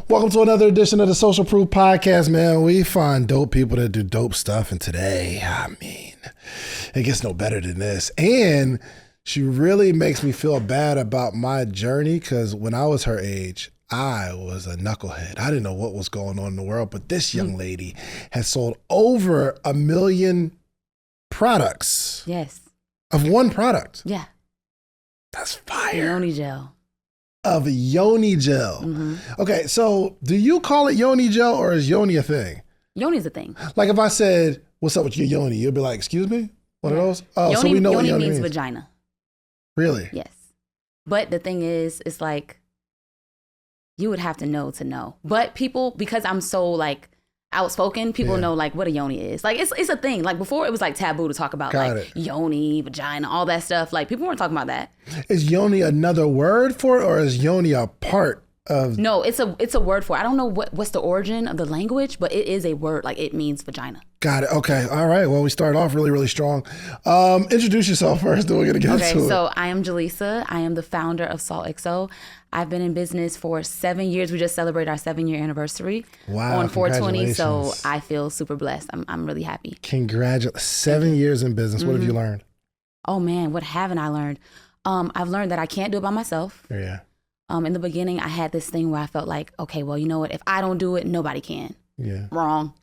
Welcome to another edition of the Social Proof Podcast, man. We find dope people that do dope stuff. And today, I mean, it gets no better than this. And she really makes me feel bad about my journey because when I was her age, I was a knucklehead. I didn't know what was going on in the world, but this young lady has sold over 1 million products. Yes. Of one product. Yeah. That's fire. Yoni gel. Of Yoni gel. Okay, so do you call it Yoni gel or is Yoni a thing? Yoni's a thing. Like if I said, what's up with your Yoni? You'd be like, excuse me? One of those? Oh, Yoni, so we know Yoni what Yoni means means. vagina. Really? Yes. But the thing is, it's like, you would have to know. But people, because I'm so like outspoken, people know like what a Yoni is. Like it's a thing. Like before it was like taboo to talk about Yoni, vagina, all that stuff. Like people weren't talking about that. Is Yoni another word for it or is Yoni a part of? No, it's a word for it. I don't know what's the origin of the language, but it is a word. Like it means vagina. Got it. Okay. All right. Well, we started off really, really strong. Introduce yourself first, then we're going to get into it. Okay, so I am Jhalesa. I am the founder of Salt XO. I've been in business for 7 years. We just celebrated our 7-year anniversary on 420. So I feel super blessed. I'm really happy. Congratulations. 7 years in business. What have you learned? Oh man, what haven't I learned? I've learned that I can't do it by myself. Yeah. In the beginning, I had this thing where I felt like, okay, well, you know what? If I don't do it, nobody can. Yeah. Wrong.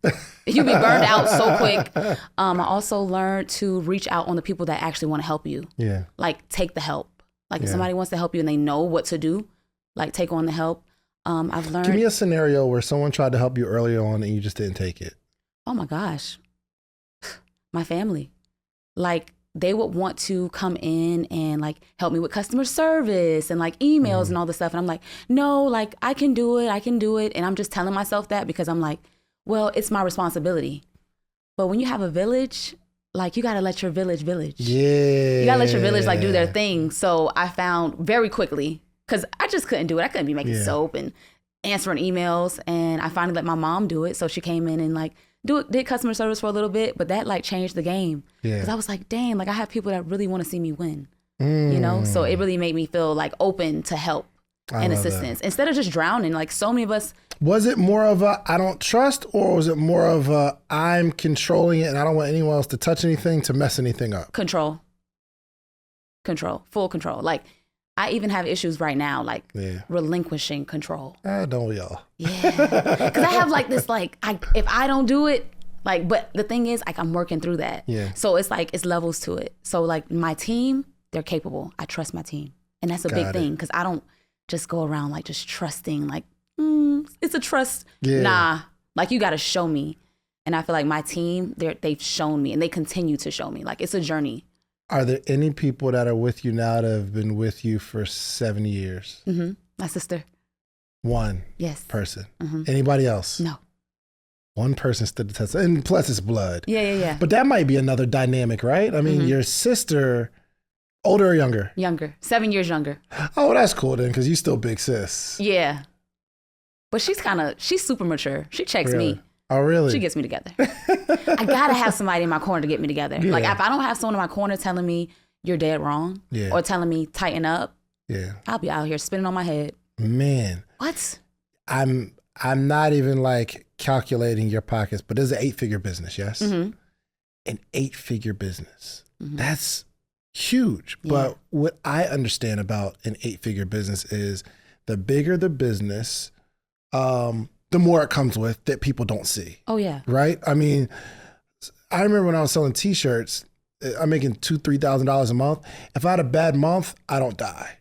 You be burned out so quick. I also learned to reach out on the people that actually want to help you. Yeah. Like take the help. Like if somebody wants to help you and they know what to do, like take on the help. I've learned. Give me a scenario where someone tried to help you early on and you just didn't take it. Oh my gosh. My family. Like they would want to come in and like help me with customer service and like emails and all this stuff. And I'm like, no, like I can do it. And I'm just telling myself that because I'm like, well, it's my responsibility. But when you have a village, like you got to let your village. Yeah. You got to let your village like do their thing. So I found very quickly, because I just couldn't do it. I couldn't be making soap and answering emails. And I finally let my mom do it. So she came in and like did customer service for a little bit, but that like changed the game. Because I was like, dang, like I have people that really want to see me win, you know? So it really made me feel like open to help and assistance instead of just drowning. Like so many of us. Was it more of a I don't trust or was it more of a I'm controlling it and I don't want anyone else to touch anything to mess anything up? Control, full control. Like I even have issues right now, like relinquishing control. Don't we all? Yeah, because I have like this, like if I don't do it, like, but the thing is, like I'm working through that. Yeah. So it's like it's levels to it. So like my team, they're capable. I trust my team, and that's a big thing because I don't just go around like just trusting. Like it's a trust. Yeah. Nah, like you got to show me, and I feel like my team, they've shown me, and they continue to show me. Like it's a journey. Are there any people that are with you now that have been with you for 7 years? My sister. One person. Anybody else? No. One person stood the test. And plus it's blood. Yeah. But that might be another dynamic, right? I mean, your sister, older or younger? Younger. 7 years younger. Oh, that's cool then, because you still big sis. Yeah. But she's super mature. She checks me. Oh, really? She gets me together. I gotta have somebody in my corner to get me together. Yeah. Like if I don't have someone in my corner telling me you're dead wrong or telling me tighten up, I'll be out here spinning on my head. Man. What? I'm not even like calculating your pockets, but there's an 8-figure business, yes? An 8-figure business. That's huge. Yeah. But what I understand about an 8-figure business is the bigger the business, the more it comes with that people don't see. Oh, yeah. Right? I mean, I remember when I was selling T-shirts, I'm making $2,000, $3,000 a month. If I had a bad month, I don't die.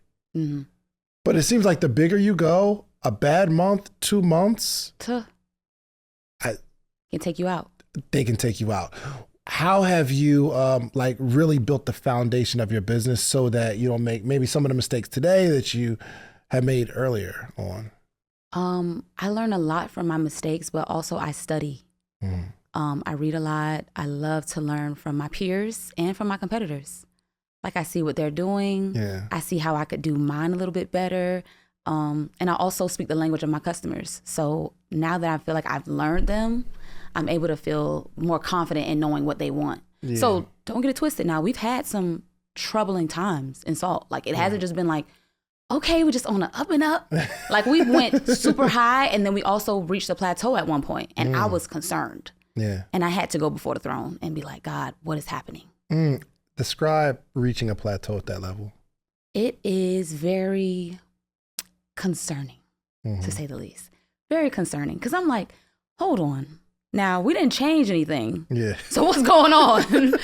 But it seems like the bigger you go, a bad month, 2 months, can take you out. They can take you out. How have you like really built the foundation of your business so that you don't make maybe some of the mistakes today that you have made earlier on? I learn a lot from my mistakes, but also I study. I read a lot. I love to learn from my peers and from my competitors. Like I see what they're doing. Yeah. I see how I could do mine a little bit better. And I also speak the language of my customers. So now that I feel like I've learned them, I'm able to feel more confident in knowing what they want. Yeah. So don't get it twisted. Now we've had some troubling times in Salt. Like it hasn't just been like, okay, we're just on the up and up. Like we went super high, and then we also reached a plateau at one point, and I was concerned. Yeah. And I had to go before the throne and be like, God, what is happening? Describe reaching a plateau at that level. It is very concerning, to say the least. Very concerning. Because I'm like, hold on. Now, we didn't change anything. Yeah. So what's going on?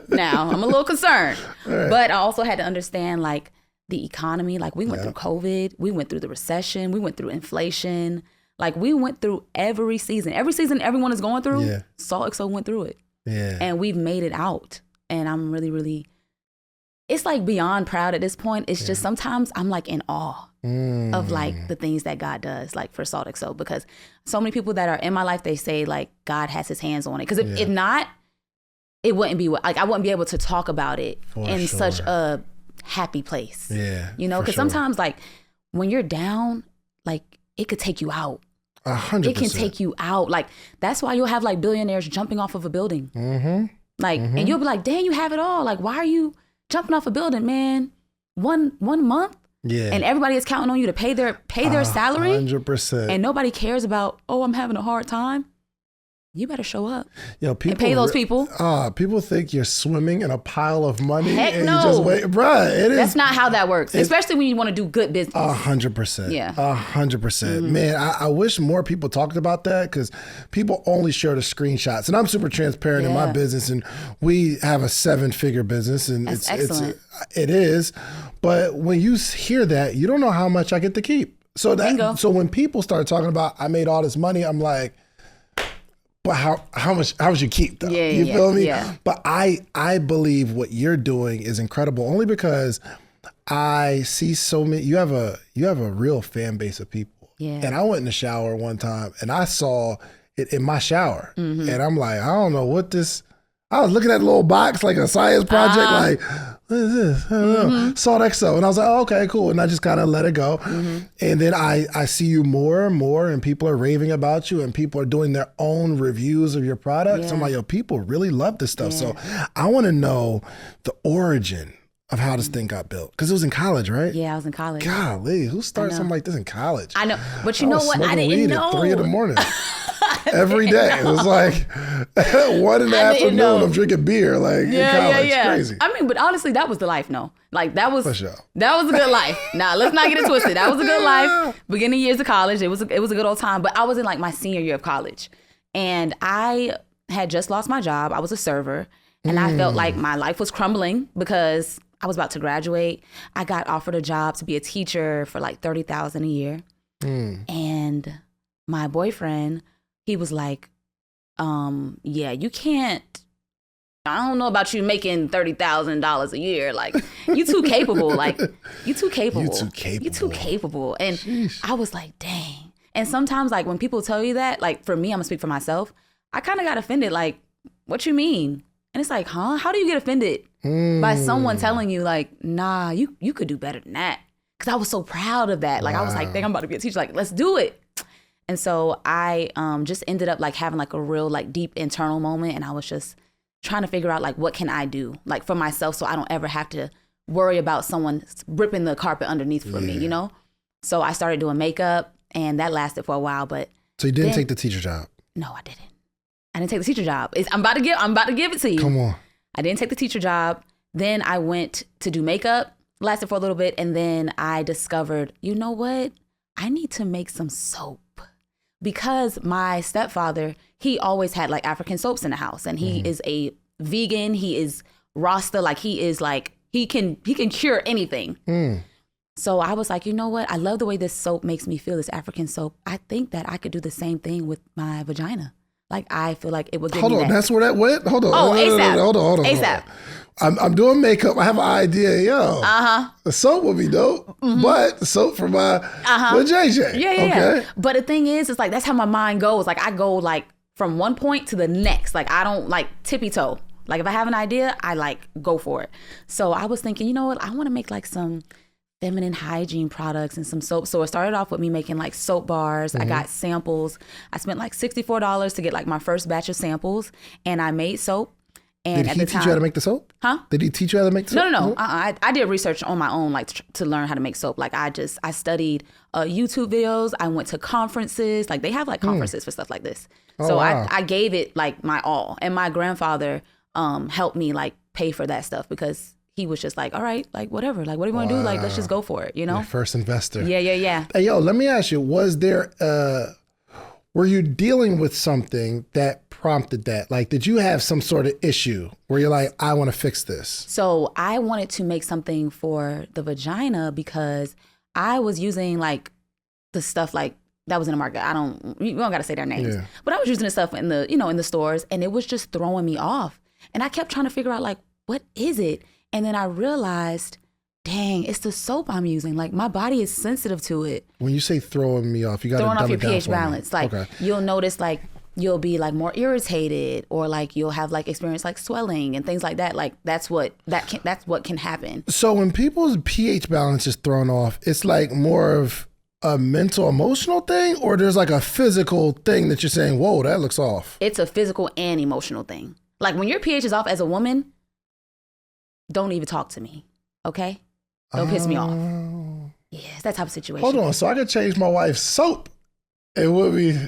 Now, I'm a little concerned. Right. But I also had to understand, like, the economy. Like, we went through COVID. We went through the recession. We went through inflation. Like, we went through every season. Every season everyone is going through, Salt XO went through it. Yeah. And we've made it out. And I'm really, really, it's like beyond proud at this point. It's just sometimes I'm like in awe of like the things that God does, like for Salt XO, because so many people that are in my life, they say like God has his hands on it. Because if not, it wouldn't be like I wouldn't be able to talk about it in such a happy place. Yeah. You know, because sometimes like when you're down, like it could take you out. 100%. It can take you out. Like that's why you'll have like billionaires jumping off of a building. Like, and you'll be like, dang, you have it all. Like, why are you jumping off a building, man? One month? Yeah. And everybody is counting on you to pay their salary. 100%. And nobody cares about, oh, I'm having a hard time. You better show up. Yo, people and pay those people. People think you're swimming in a pile of money. Heck and no. You just wait. Bruh, it is. That's not how that works. Especially when you want to do good business. 100%. Yeah. 100%. Man, I wish more people talked about that because people only share the screenshots. And I'm super transparent in my business, and we have a 7-figure business, and That's excellent. It is. But when you hear that, you don't know how much I get to keep. So when people start talking about I made all this money, I'm like, but how much you keep though? Yeah, you feel me? Yeah. But I believe what you're doing is incredible only because I see so many. You have a real fan base of people. Yeah. And I went in the shower one time and I saw it in my shower, and I'm like, I don't know what this. I was looking at a little box like a science project, like, what is this? I don't know. Salt XO. And I was like, oh, okay, cool. And I just kind of let it go. And then I see you more and more, and people are raving about you, and people are doing their own reviews of your products. I'm like, yo, people really love this stuff. So I want to know the origin of how this thing got built. Because it was in college, right? Yeah, I was in college. Golly, who starts something like this in college? I know. But you know what? I didn't know. At 3 a.m. Every day. It was like 1 in the afternoon, I'm drinking beer like in college. It's crazy. I mean, but honestly, that was the life, no. Like that was For sure. That was a good life. Nah, let's not get it twisted. That was a good life. Beginning years of college, it was a good old time. But I was in like my senior year of college. And I had just lost my job. I was a server. And I felt like my life was crumbling because I was about to graduate. I got offered a job to be a teacher for like $30,000 a year. And my boyfriend, he was like, yeah, you can't, I don't know about you making $30,000 a year. Like, you too capable. Like, you too capable. You too capable. And I was like, dang. And sometimes, like, when people tell you that, like, for me, I'm gonna speak for myself, I kind of got offended. Like, what you mean? And it's like, huh? How do you get offended by someone telling you, like, nah, you could do better than that? Because I was so proud of that. Like, I was like, dang, I'm about to be a teacher. Like, let's do it. And so I just ended up like having like a real like deep internal moment, and I was just trying to figure out like what can I do like for myself so I don't ever have to worry about someone ripping the carpet underneath for me, you know? So I started doing makeup, and that lasted for a while. But so you didn't take the teacher job? No, I didn't. I didn't take the teacher job. I'm about to give it to you. Come on. I didn't take the teacher job. Then I went to do makeup, lasted for a little bit, and then I discovered, you know what? I need to make some soap. Because my stepfather, he always had like African soaps in the house, and he is a vegan. He is Rasta, like he is like he can cure anything. So I was like, you know what? I love the way this soap makes me feel. This African soap. I think that I could do the same thing with my vagina. Like I feel like it would give me that. That's where that went. Hold on. Oh, ASAP. Hold on. ASAP. I'm doing makeup. I have an idea. Yo, the soap would be dope, but soap for my with JJ. Yeah. But the thing is, it's like that's how my mind goes. Like I go like from one point to the next. Like I don't like tippy toe. Like if I have an idea, I like go for it. So I was thinking, you know what? I want to make like some feminine hygiene products and some soap. So it started off with me making like soap bars. I got samples. I spent like $64 to get like my first batch of samples, and I made soap. And did at he the teach time, you how to make the soap? Huh? Did he teach you how to make the soap? No. I did research on my own, like to learn how to make soap. Like I studied YouTube videos. I went to conferences. Like they have like conferences for stuff like this. So wow. I gave it like my all. And my grandfather helped me like pay for that stuff because he was just like, all right, like whatever. Like what do you want to do? Like let's just go for it, you know? Your first investor. Yeah. Hey, yo, let me ask you, were you dealing with something that prompted that? Like, did you have some sort of issue where you're like, I want to fix this? So I wanted to make something for the vagina because I was using like the stuff like that was in the market. We don't got to say their names, but I was using the stuff in the, in the stores and it was just throwing me off. And I kept trying to figure out like, what is it? And then I realized, dang, it's the soap I'm using. Like my body is sensitive to it. When you say throwing me off, you got to throwing dumb off your it down pH for me. balance. Like you'll notice like you'll be like more irritated or like you'll have like experience like swelling and things like that. Like that's what can happen. So when people's pH balance is thrown off, it's like more of a mental emotional thing, or there's like a physical thing that you're saying, whoa, that looks off. It's a physical and emotional thing. Like when your pH is off as a woman, don't even talk to me. Okay? Don't piss me off. Yeah, it's that type of situation. Hold on. So I could change my wife's soap. It would be...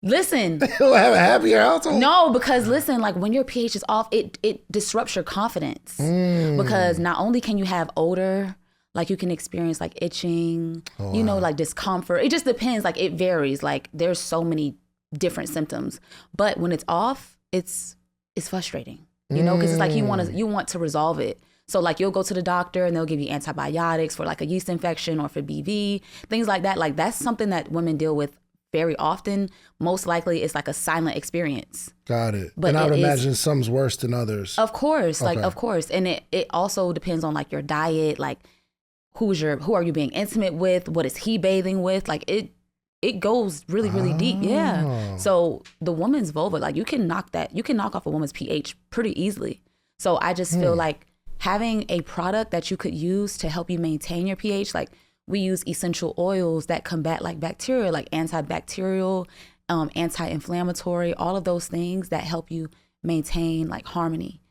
Listen. It'll have a happier household? No, because listen, like when your pH is off, it disrupts your confidence. Because not only can you have odor, like you can experience like itching, like discomfort. It just depends. Like it varies. Like there's so many different symptoms. But when it's off, it's frustrating. Because it's like you want to resolve it. So like you'll go to the doctor and they'll give you antibiotics for like a yeast infection or for BV, things like that. Like that's something that women deal with very often. Most likely it's like a silent experience. Got it. But and I would imagine some's worse than others. Of course, like of course. And it also depends on like your diet, like who are you being intimate with? What is he bathing with? Like it goes really, really deep. Yeah. So the woman's vulva, like you can knock off a woman's pH pretty easily. So I just feel like having a product that you could use to help you maintain your pH, like we use essential oils that combat like bacteria, like antibacterial, anti-inflammatory, all of those things that help you maintain like harmony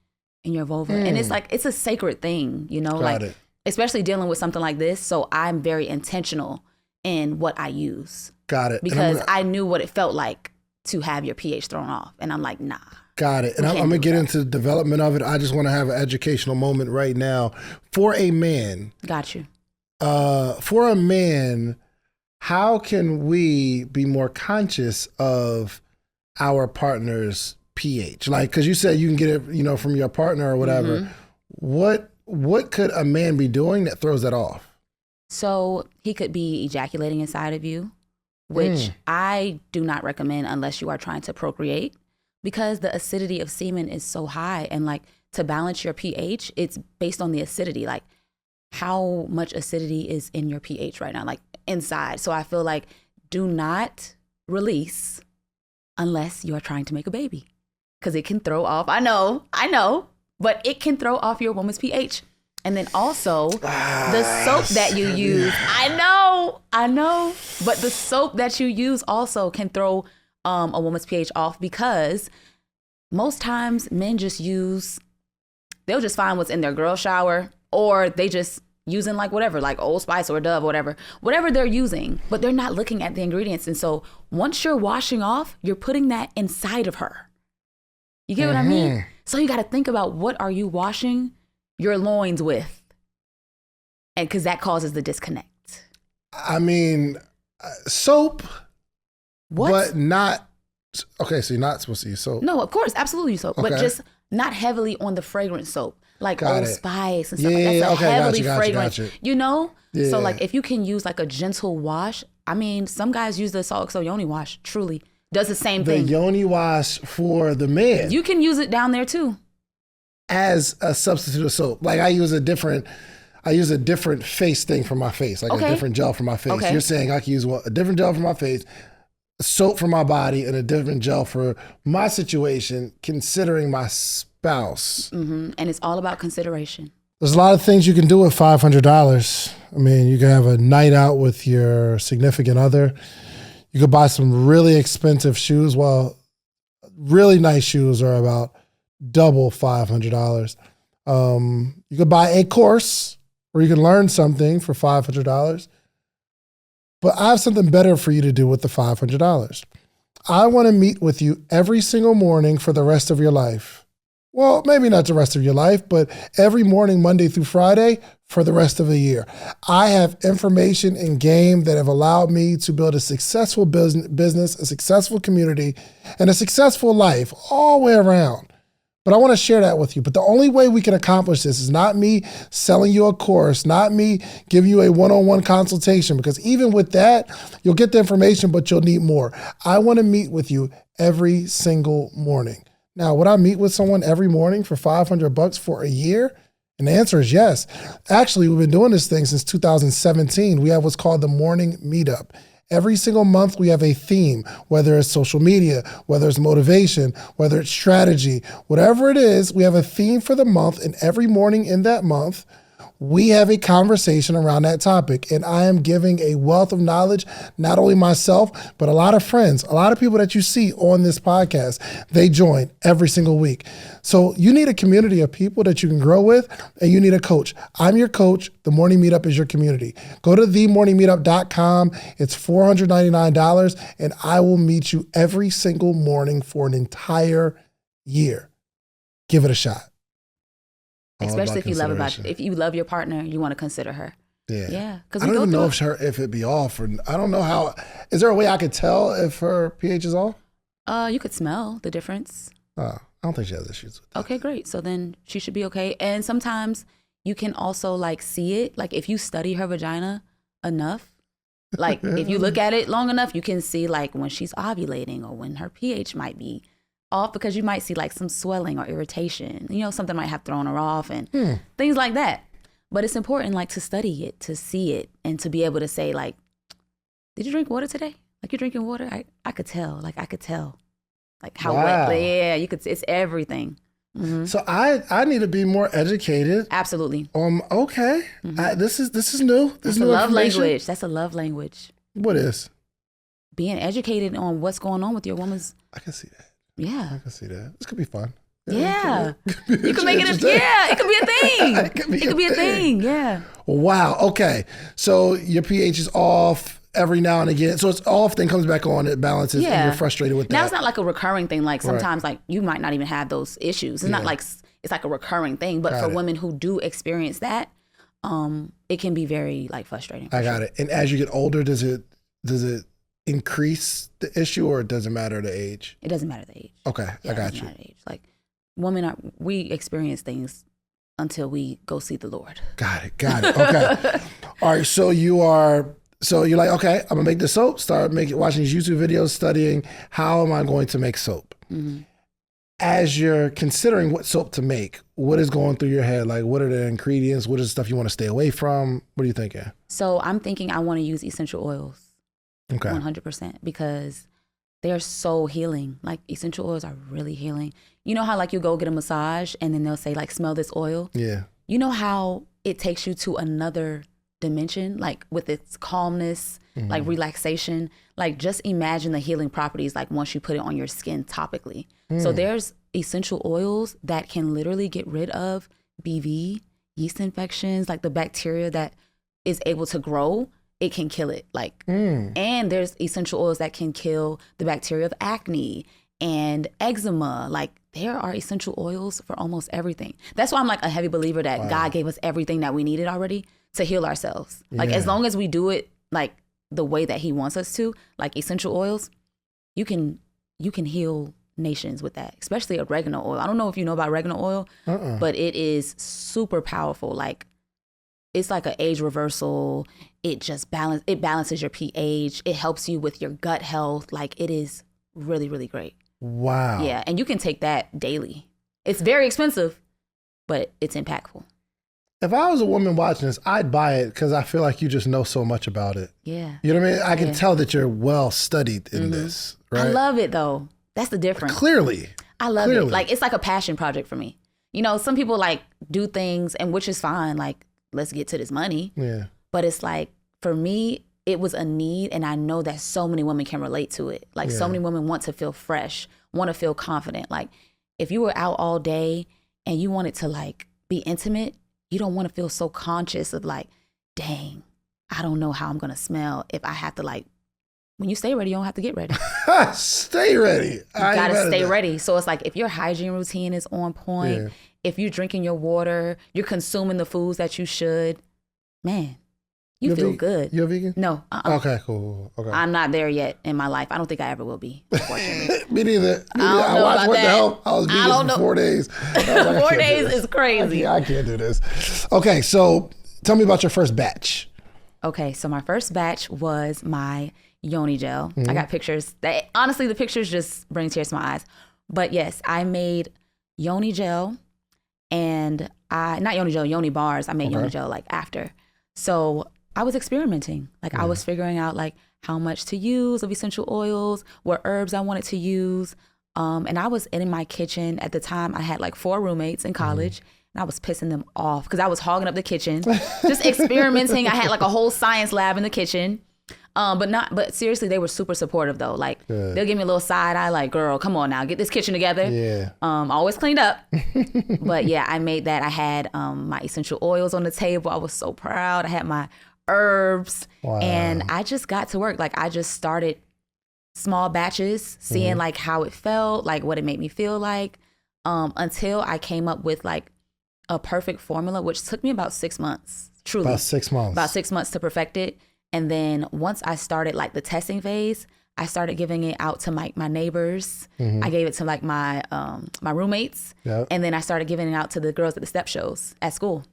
in your vulva. And it's like, it's a sacred thing, Got it. Especially dealing with something like this. So I'm very intentional in what I use. Got it. Because I knew what it felt like to have your pH thrown off. And I'm like, nah. Got it. And I'm going to get into the development of it. I just want to have an educational moment right now. For a man. Got you. For a man, how can we be more conscious of our partner's pH? Like, because you said you can get it, from your partner or whatever. What could a man be doing that throws that off? So he could be ejaculating inside of you, which I do not recommend unless you are trying to procreate. Because the acidity of semen is so high, and like to balance your pH, it's based on the acidity, like how much acidity is in your pH right now, like inside. So I feel like do not release unless you are trying to make a baby, because it can throw off. I know, but it can throw off your woman's pH. And then also the soap that you use. I know, but the soap that you use also can throw a woman's pH off, because most times men they'll just find what's in their girl shower, or they just using like whatever, like Old Spice or Dove or whatever they're using, but they're not looking at the ingredients. And so once you're washing off, you're putting that inside of her. You get what I mean? So you got to think about, what are you washing your loins with? And because that causes the disconnect. I mean, soap. What? But not, okay, so you're not supposed to use soap. No, of course, absolutely soap, but just not heavily on the fragrance soap, like Old Spice and stuff like that. That's a heavily fragrant, Yeah. So like if you can use like a gentle wash, I mean, some guys use the Salt Yoni wash, truly does the same thing. The Yoni wash for the man. You can use it down there too. As a substitute of soap. Like I use a different face thing for my face, like a different gel for my face. You're saying I can use a different gel for my face, soap for my body, and a different gel for my situation, considering my spouse. And it's all about consideration. There's a lot of things you can do with $500. I mean, you can have a night out with your significant other. You could buy some really expensive shoes. Well, really nice shoes are about double $500. You could buy a course where you can learn something for $500. But I have something better for you to do with the $500. I want to meet with you every single morning for the rest of your life. Well, maybe not the rest of your life, but every morning, Monday through Friday, for the rest of the year. I have information and game that have allowed me to build a successful business, a successful community, and a successful life all the way around. But I want to share that with you. But the only way we can accomplish this is not me selling you a course, not me giving you a one-on-one consultation, because even with that, you'll get the information, but you'll need more. I want to meet with you every single morning. Now, would I meet with someone every morning for $500 for a year? And the answer is yes. Actually, we've been doing this thing since 2017. We have what's called the Morning Meetup. Every single month, we have a theme, whether it's social media, whether it's motivation, whether it's strategy, whatever it is, we have a theme for the month, and every morning in that month, we have a conversation around that topic. And I am giving a wealth of knowledge, not only myself, but a lot of friends, a lot of people that you see on this podcast, they join every single week. So you need a community of people that you can grow with, and you need a coach. I'm your coach. The Morning Meetup is your community. Go to themorningmeetup.com. It's $499, and I will meet you every single morning for an entire year. Give it a shot. Especially if you love your partner, you want to consider her. Yeah. Yeah. I don't even know if it'd be off, or I don't know how. Is there a way I could tell if her pH is off? You could smell the difference. I don't think she has issues with that. Okay, great. So then she should be okay. And sometimes you can also like see it. Like if you study her vagina enough, like if you look at it long enough, you can see like when she's ovulating or when her pH might be off, because you might see like some swelling or irritation, something might have thrown her off and things like that. But it's important like to study it, to see it, and to be able to say like, did you drink water today? Like you're drinking water? I could tell. Like I could tell. Like how wet. Yeah, you could. It's everything. Mm-hmm. So I need to be more educated. Absolutely. Okay. Mm-hmm. This is new. This is new love language. That's a love language. What is? Being educated on what's going on with your woman's. I can see that. Yeah. I can see that. This could be fun. Yeah. You can make it it could be a thing. It could be a thing. Yeah. Wow. Okay. So your pH is off every now and again. So it's off, then comes back on, it balances, and you're frustrated with that. Now it's not like a recurring thing. Like sometimes like you might not even have those issues. It's not like, it's like a recurring thing. But for women who do experience that, it can be very like frustrating. I got it. And as you get older, does it increase the issue, or it doesn't matter the age? It doesn't matter the age. Okay, yeah, I got you. Matter the age. Like we experience things until we go see the Lord. Got it. Okay. All right. So you're like, okay, I'm gonna make the soap. Start watching these YouTube videos, studying how am I going to make soap. Mm-hmm. As you're considering what soap to make, what is going through your head? Like, what are the ingredients? What is the stuff you want to stay away from? What are you thinking? So I'm thinking I want to use essential oils. Okay. 100%, because they're so healing. Like essential oils are really healing. You know how like you go get a massage and then they'll say like, smell this oil? Yeah. You know how it takes you to another dimension, like with its calmness, like relaxation, like just imagine the healing properties like once you put it on your skin topically. So there's essential oils that can literally get rid of BV, yeast infections, like the bacteria that is able to grow. It can kill it. Like, and there's essential oils that can kill the bacteria of acne and eczema. Like there are essential oils for almost everything. That's why I'm like a heavy believer that God gave us everything that we needed already to heal ourselves. Like as long as we do it like the way that he wants us to, like essential oils, you can heal nations with that, especially oregano oil. I don't know if you know about oregano oil, but it is super powerful. Like it's like an age reversal. It just balances your pH. It helps you with your gut health. Like it is really, really great. Wow. Yeah. And you can take that daily. It's very expensive, but it's impactful. If I was a woman watching this, I'd buy it because I feel like you just know so much about it. Yeah. You know what I mean? I can tell that you're well studied in this, right? I love it though. That's the difference. Clearly. I love it. Like it's like a passion project for me. Some people like do things, and which is fine. Like, let's get to this money. Yeah. But it's like, for me, it was a need, and I know that so many women can relate to it. Like so many women want to feel fresh, want to feel confident. Like if you were out all day and you wanted to like be intimate, you don't want to feel so conscious of like, dang, I don't know how I'm going to smell if I have to like, when you stay ready, you don't have to get ready. Stay ready. You got to stay ready. So it's like if your hygiene routine is on point, if you're drinking your water, you're consuming the foods that you should, man, you feel good. You're a vegan? No. Okay, cool. Okay. I'm not there yet in my life. I don't think I ever will be, unfortunately. Me neither. I watched What the Health. I was vegan for 4 days. Like, 4 days is crazy. I can't do this. Okay, so tell me about your first batch. Okay, so my first batch was my Yoni gel. I got pictures. Honestly, the pictures just bring tears to my eyes. But yes, I made Yoni gel and not Yoni gel, Yoni bars. I made Yoni gel like after. So I was experimenting. Like I was figuring out like how much to use of essential oils, what herbs I wanted to use. And I was in my kitchen at the time. I had like 4 roommates in college. And I was pissing them off because I was hogging up the kitchen, just experimenting. I had like a whole science lab in the kitchen. But seriously, they were super supportive though. Like they'll give me a little side eye, like, girl, come on now, get this kitchen together. Yeah. Always cleaned up. But yeah, I made that. I had my essential oils on the table. I was so proud. I had my herbs and I just got to work. Like I just started small batches, seeing like how it felt, like what it made me feel like, until I came up with like a perfect formula, which took me about 6 months. Truly. About 6 months. About 6 months to perfect it. And then once I started like the testing phase, I started giving it out to my neighbors. I gave it to like my roommates. Yep. And then I started giving it out to the girls at the step shows at school.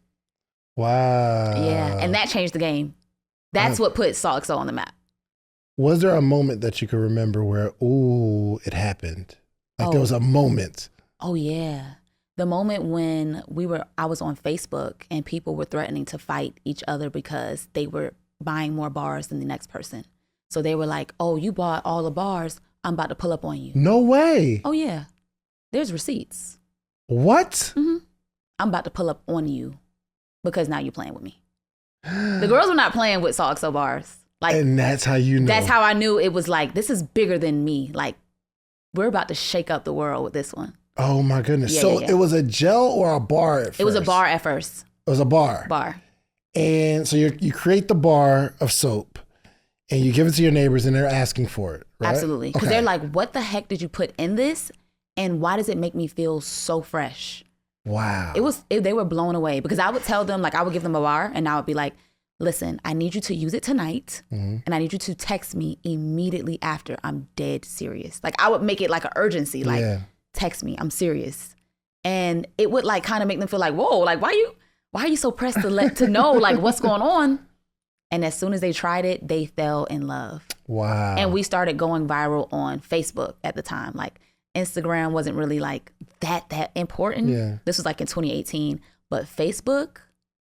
Wow. Yeah. And that changed the game. That's what put Salt XO on the map. Was there a moment that you could remember where, ooh, it happened? Like there was a moment. Oh yeah. The moment when I was on Facebook and people were threatening to fight each other because they were buying more bars than the next person. So they were like, oh, you bought all the bars. I'm about to pull up on you. No way. Oh yeah. There's receipts. What? I'm about to pull up on you because now you're playing with me. The girls were not playing with Salt XO bars. Like, and that's how you know. That's how I knew it was like, this is bigger than me. Like, we're about to shake up the world with this one. Oh my goodness. So it was a gel or a bar at first? It was a bar at first. It was a bar. Bar. And so you create the bar of soap and you give it to your neighbors and they're asking for it, right? Absolutely. Because they're like, what the heck did you put in this? And why does it make me feel so fresh? Wow. They were blown away because I would tell them, like I would give them a bar and I would be like, listen, I need you to use it tonight and I need you to text me immediately after. I'm dead serious. Like I would make it like an urgency, like text me, I'm serious. And it would like kind of make them feel like, whoa, like why are you so pressed to know like what's going on? And as soon as they tried it, they fell in love. Wow. And we started going viral on Facebook at the time. Like Instagram wasn't really like that important. Yeah. This was like in 2018. But Facebook,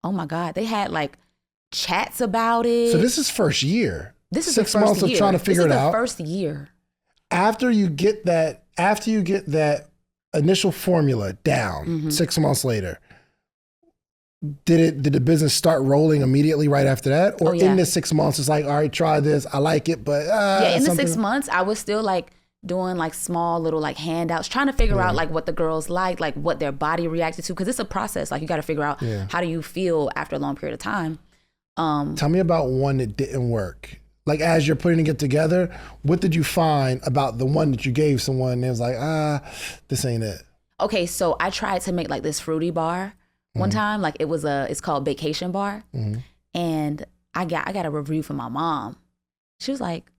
oh my God, they had like chats about it. So this is first year. This is 6 months of trying to figure it out. This is the first year. After you get that initial formula down 6 months later, did the business start rolling immediately right after that? Or in the 6 months, it's like, all right, try this. I like it, but in the 6 months, I was still like doing like small little like handouts, trying to figure out like what the girls like what their body reacted to. Cause it's a process. Like you got to figure out how do you feel after a long period of time. Tell me about one that didn't work. Like as you're putting it together, what did you find about the one that you gave someone and it was like, this ain't it? Okay, so I tried to make like this fruity bar one time. Like it's called Vacation Bar. And I got a review from my mom. She was like,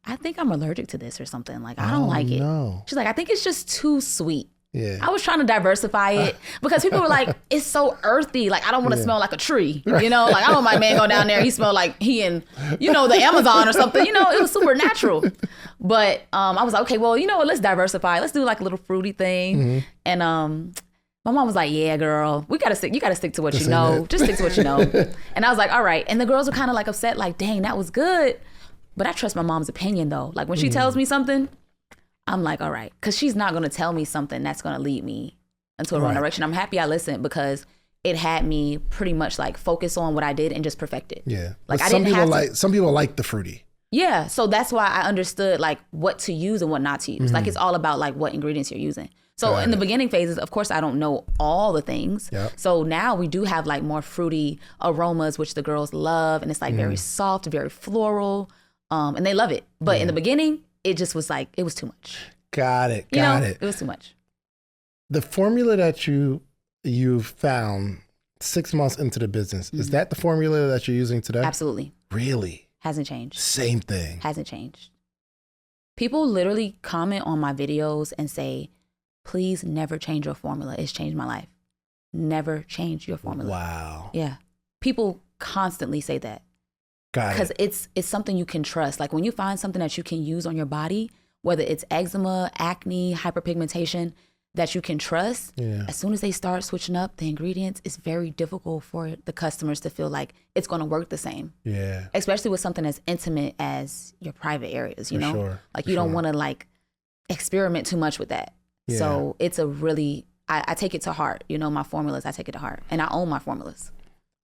I think I'm allergic to this or something. Like, I don't like it. No. She's like, I think it's just too sweet. Yeah. I was trying to diversify it because people were like, it's so earthy. Like, I don't want to smell like a tree. You know, like I don't want my man go down there. He smelled like he in, the Amazon or something. You know, it was super natural. But I was like, okay, well, you know what? Let's diversify. Let's do like a little fruity thing. And my mom was like, yeah, girl, you got to stick to what you know. Just stick to what you know. And I was like, all right. And the girls were kind of like upset, like, dang, that was good. But I trust my mom's opinion though. Like when she tells me something, I'm like, all right. Cause she's not going to tell me something that's going to lead me into a wrong direction. I'm happy I listened because it had me pretty much like focus on what I did and just perfect it. Yeah. Like some people like the fruity. Yeah, so that's why I understood like what to use and what not to use. Like it's all about like what ingredients you're using. So in the beginning phases, of course, I don't know all the things. Yep. So now we do have like more fruity aromas, which the girls love, and it's like very soft, very floral, and they love it. But in the beginning, it just was like it was too much. Got it. Got it. It was too much. The formula that you found 6 months into the business, is that the formula that you're using today? Absolutely. Really? Hasn't changed. Same thing. Hasn't changed. People literally comment on my videos and say, please never change your formula. It's changed my life. Never change your formula. Wow. Yeah. People constantly say that. Got it. Because it's something you can trust. Like when you find something that you can use on your body, whether it's eczema, acne, hyperpigmentation, that you can trust, as soon as they start switching up the ingredients, it's very difficult for the customers to feel like it's going to work the same. Yeah. Especially with something as intimate as your private areas, you know? Sure. Like you don't want to like experiment too much with that. Yeah. So it's a really, I take it to heart. You know, my formulas, I take it to heart. And I own my formulas.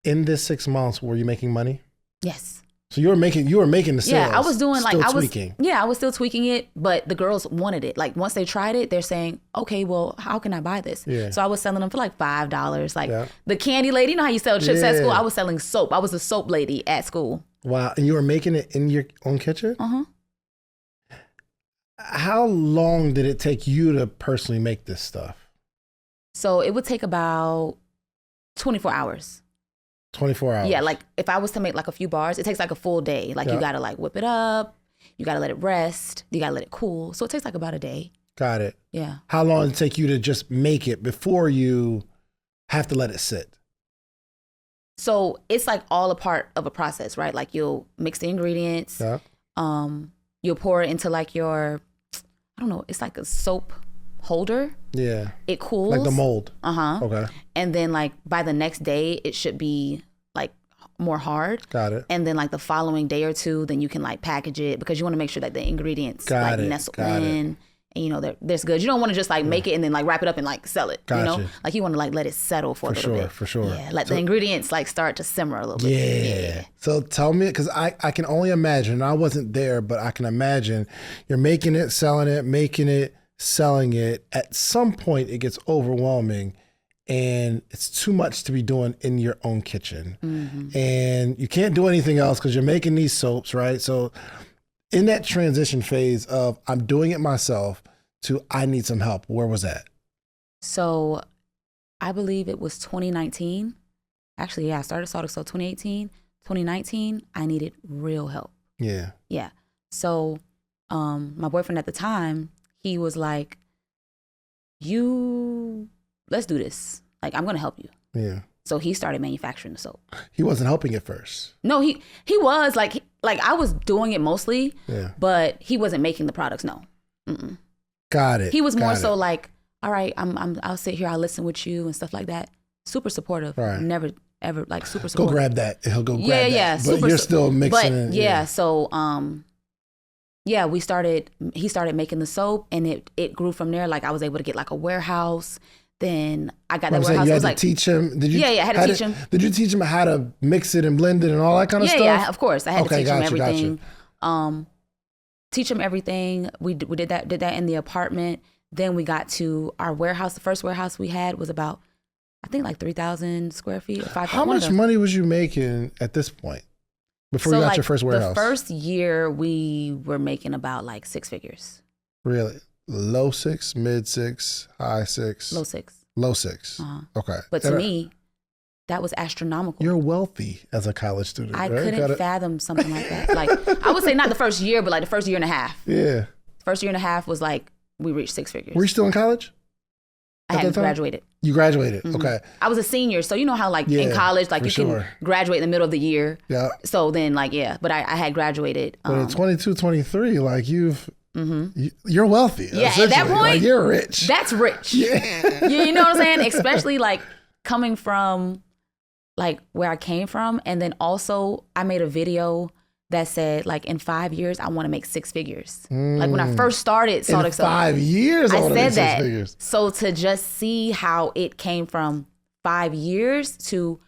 In this 6 months, were you making money? Yes. So you were making the sales. Yeah, I was doing like, tweaking. I was still tweaking it, but the girls wanted it. Like once they tried it, they're saying, okay, well, how can I buy this? Yeah. So I was selling them for like $5. Like the candy lady, you know how you sell chips at school? I was selling soap. I was a soap lady at school. Wow. And you were making it in your own kitchen? Uh-huh. How long did it take you to personally make this stuff? So it would take about 24 hours. 24 hours. Yeah, like if I was to make like a few bars, it takes like a full day. Like you gotta like whip it up, you gotta let it rest, you gotta let it cool. So it takes like about a day. Got it. Yeah. How long did it take you to just make it before you have to let it sit? So it's like all a part of a process, right? Like you'll mix the ingredients, you'll pour it into like your, I don't know, it's like a soap holder. Yeah. It cools. Like the mold. Okay. And then like by the next day, it should be like more hard. Got it. And then like the following day or two, then you can like package it because you want to make sure that the ingredients nestle in. And you know, there's good. You don't want to just like make it and then like wrap it up and like sell it. You know, like you want to like let it settle for a little bit. For sure. Yeah. Let the ingredients like start to simmer a little bit. Yeah. So tell me, because I can only imagine, I wasn't there, but I can imagine you're making it, selling it, making it, selling it. At some point it gets overwhelming and it's too much to be doing in your own kitchen. And you can't do anything else because you're making these soaps, right? So in that transition phase of I'm doing it myself to I need some help, where was that? So I believe it was 2019. Actually, yeah, I started Salt Excel 2018. 2019, I needed real help. Yeah. Yeah. So my boyfriend at the time, he was like, let's do this. Like, I'm going to help you. Yeah. So he started manufacturing the soap. He wasn't helping at first. No, he was like I was doing it mostly, but he wasn't making the products. No. Mm-mm. Got it. He was more so like, all right, I'll sit here, I'll listen with you and stuff like that. Super supportive. Right. Never ever like super supportive. Go grab that. He'll go grab that. Yeah. But you're still mixing it. Yeah. So he started making the soap and it grew from there. Like I was able to get like a warehouse. Then I got that warehouse. You had to teach him. Did you? Yeah, I had to teach him. Did you teach him how to mix it and blend it and all that kind of stuff? Yeah, of course. I had to teach him everything. Gotcha. Teach him everything. We did that in the apartment. Then we got to our warehouse. The first warehouse we had was about, I think like 3,000 square feet. Or 5,000. How much money was you making at this point before you got your first warehouse? The first year we were making about like 6 figures. Really? Low 6, mid 6, high 6? Low 6. Low 6. Okay. But to me, that was astronomical. You're wealthy as a college student. I couldn't fathom something like that. Like I would say not the first year, but like the first year and a half. Yeah. First year and a half was like we reached 6 figures. Were you still in college? I hadn't graduated. You graduated. Okay. I was a senior, so you know how like in college, like you can graduate in the middle of the year. Yeah. So then like but I had graduated. But at 22, 23, like you're wealthy. Yeah, at that point, like you're rich. That's rich. Yeah. You know what I'm saying? Especially like coming from like where I came from. And then also I made a video that said like in 5 years, I want to make 6 figures. Like when I first started Salt Excel. 5 years, I said that. 6 figures. So to just see how it came from 5 years to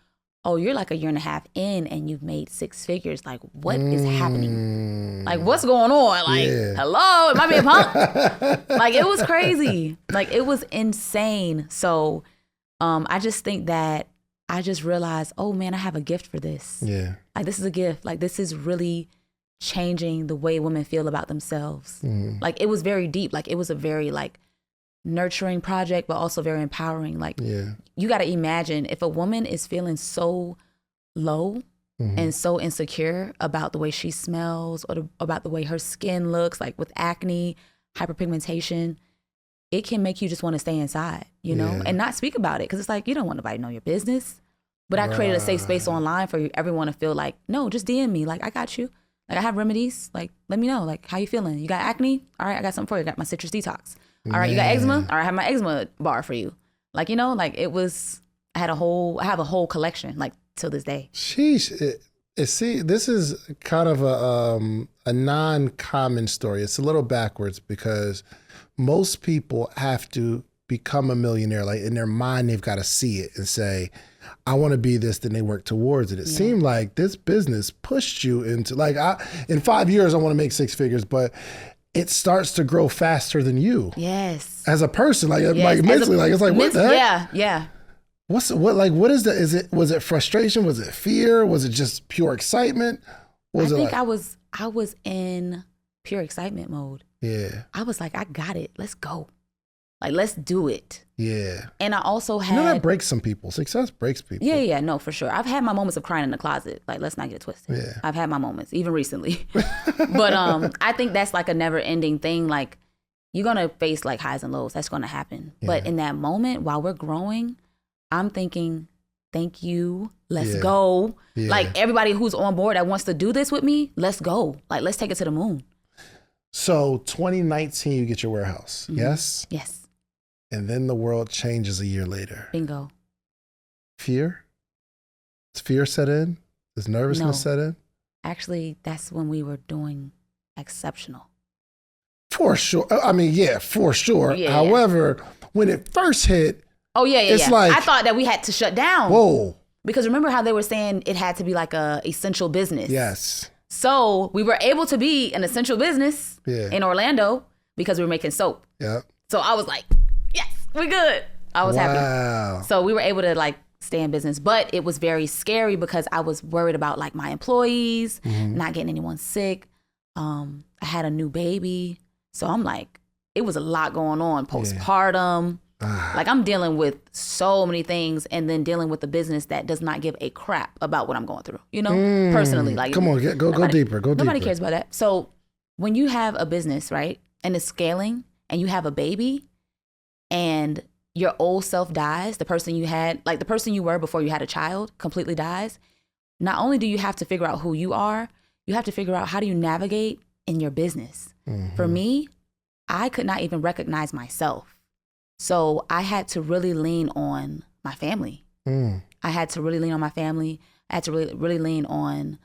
oh, you're like a year and a half in and you've made 6 figures. Like, what is happening? Like, what's going on? Like, hello, am I being punked? Like, it was crazy. Like, it was insane. So I just think that I just realized, oh man, I have a gift for this. Yeah. Like, this is a gift. Like, this is really changing the way women feel about themselves. Like, it was very deep. Like, it was a very like nurturing project, but also very empowering. Like, you got to imagine if a woman is feeling so low and so insecure about the way she smells or about the way her skin looks, like with acne, hyperpigmentation, it can make you just want to stay inside, you know, and not speak about it. Cause it's like, you don't want nobody to know your business. But I created a safe space online for everyone to feel like, no, just DM me. Like, I got you. Like, I have remedies. Like, let me know. Like, how you feeling? You got acne? All right, I got something for you. I got my citrus detox. All right, you got eczema? All right, I have my eczema bar for you. Like, you know, like it was, I have a whole collection, like till this day. Sheesh. See, this is kind of a non-common story. It's a little backwards because most people have to become a millionaire. Like in their mind, they've got to see it and say, I want to be this, then they work towards it. It seemed like this business pushed you into like, in 5 years, I want to make 6 figures, but it starts to grow faster than you. Yes. As a person, like mentally, like it's like, what the heck? Yeah. Was it frustration? Was it fear? Was it just pure excitement? What was it like? I was in pure excitement mode. Yeah. I was like, I got it. Let's go. Like, let's do it. Yeah. And I also had... that breaks some people. Success breaks people. Yeah, no, for sure. I've had my moments of crying in the closet. Like, let's not get it twisted. Yeah. I've had my moments, even recently. But I think that's like a never-ending thing. Like, you're going to face like highs and lows. That's going to happen. Yeah. But in that moment, while we're growing, I'm thinking, thank you. Let's go. Yeah. Like, everybody who's on board that wants to do this with me, let's go. Like, let's take it to the moon. So 2019, you get your warehouse. Yes? Yes. And then the world changes a year later. Bingo. Fear? Does fear set in? Does nervousness set in? Actually, that's when we were doing exceptional. For sure. I mean, for sure. Yeah, however, when it first hit, it's like, I thought that we had to shut down. Whoa. Because remember how they were saying it had to be like a essential business. Yes. So we were able to be an essential business in Orlando because we were making soap. Yeah. So I was like, yes, we're good. I was happy. So we were able to like stay in business, but it was very scary because I was worried about like my employees, not getting anyone sick. I had a new baby. So I'm like, it was a lot going on, postpartum. Like I'm dealing with so many things and then dealing with the business that does not give a crap about what I'm going through, you know, personally. Like, come on, go deeper. Nobody cares about that. So when you have a business, right, and it's scaling and you have a baby and your old self dies, the person you had, like the person you were before you had a child completely dies, not only do you have to figure out who you are, you have to figure out how do you navigate in your business. For me, I could not even recognize myself. So I had to really lean on my family. I had to really lean on my family. I had to really lean on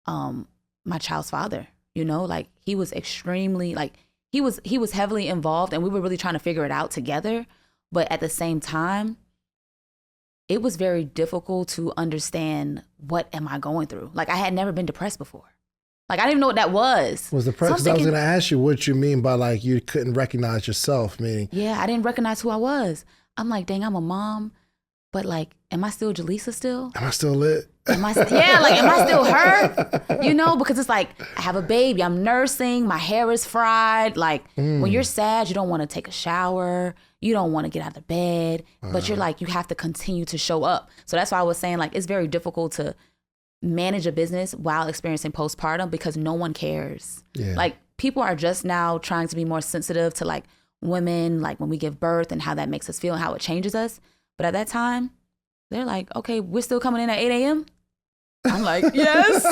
my child's father. You know, like he was extremely, like he was heavily involved and we were really trying to figure it out together. But at the same time, it was very difficult to understand what am I going through. Like I had never been depressed before. Like, I didn't even know what that was. Was depressed? So I was going to ask you what you mean by like you couldn't recognize yourself, meaning. Yeah, I didn't recognize who I was. I'm like, dang, I'm a mom, but like, am I still Jhalesa still? Am I still lit? Am I still her? You know, because it's like, I have a baby, I'm nursing, my hair is fried. Like, when you're sad, you don't want to take a shower. You don't want to get out of bed, but you're like, you have to continue to show up. So that's why I was saying like, it's very difficult to manage a business while experiencing postpartum because no one cares. Yeah. Like people are just now trying to be more sensitive to like women, like when we give birth and how that makes us feel and how it changes us. But at that time, they're like, okay, we're still coming in at 8 a.m. I'm like, yes.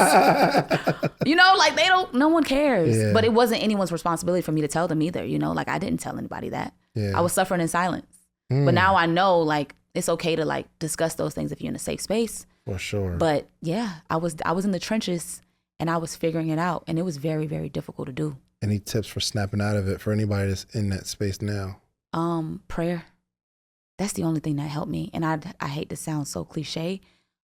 You know, like no one cares. Yeah. But it wasn't anyone's responsibility for me to tell them either. You know, like I didn't tell anybody that. Yeah. I was suffering in silence. But now I know like it's okay to like discuss those things if you're in a safe space. For sure. But yeah, I was in the trenches and I was figuring it out and it was very, very difficult to do. Any tips for snapping out of it for anybody that's in that space now? Prayer. That's the only thing that helped me. And I hate to sound so cliche,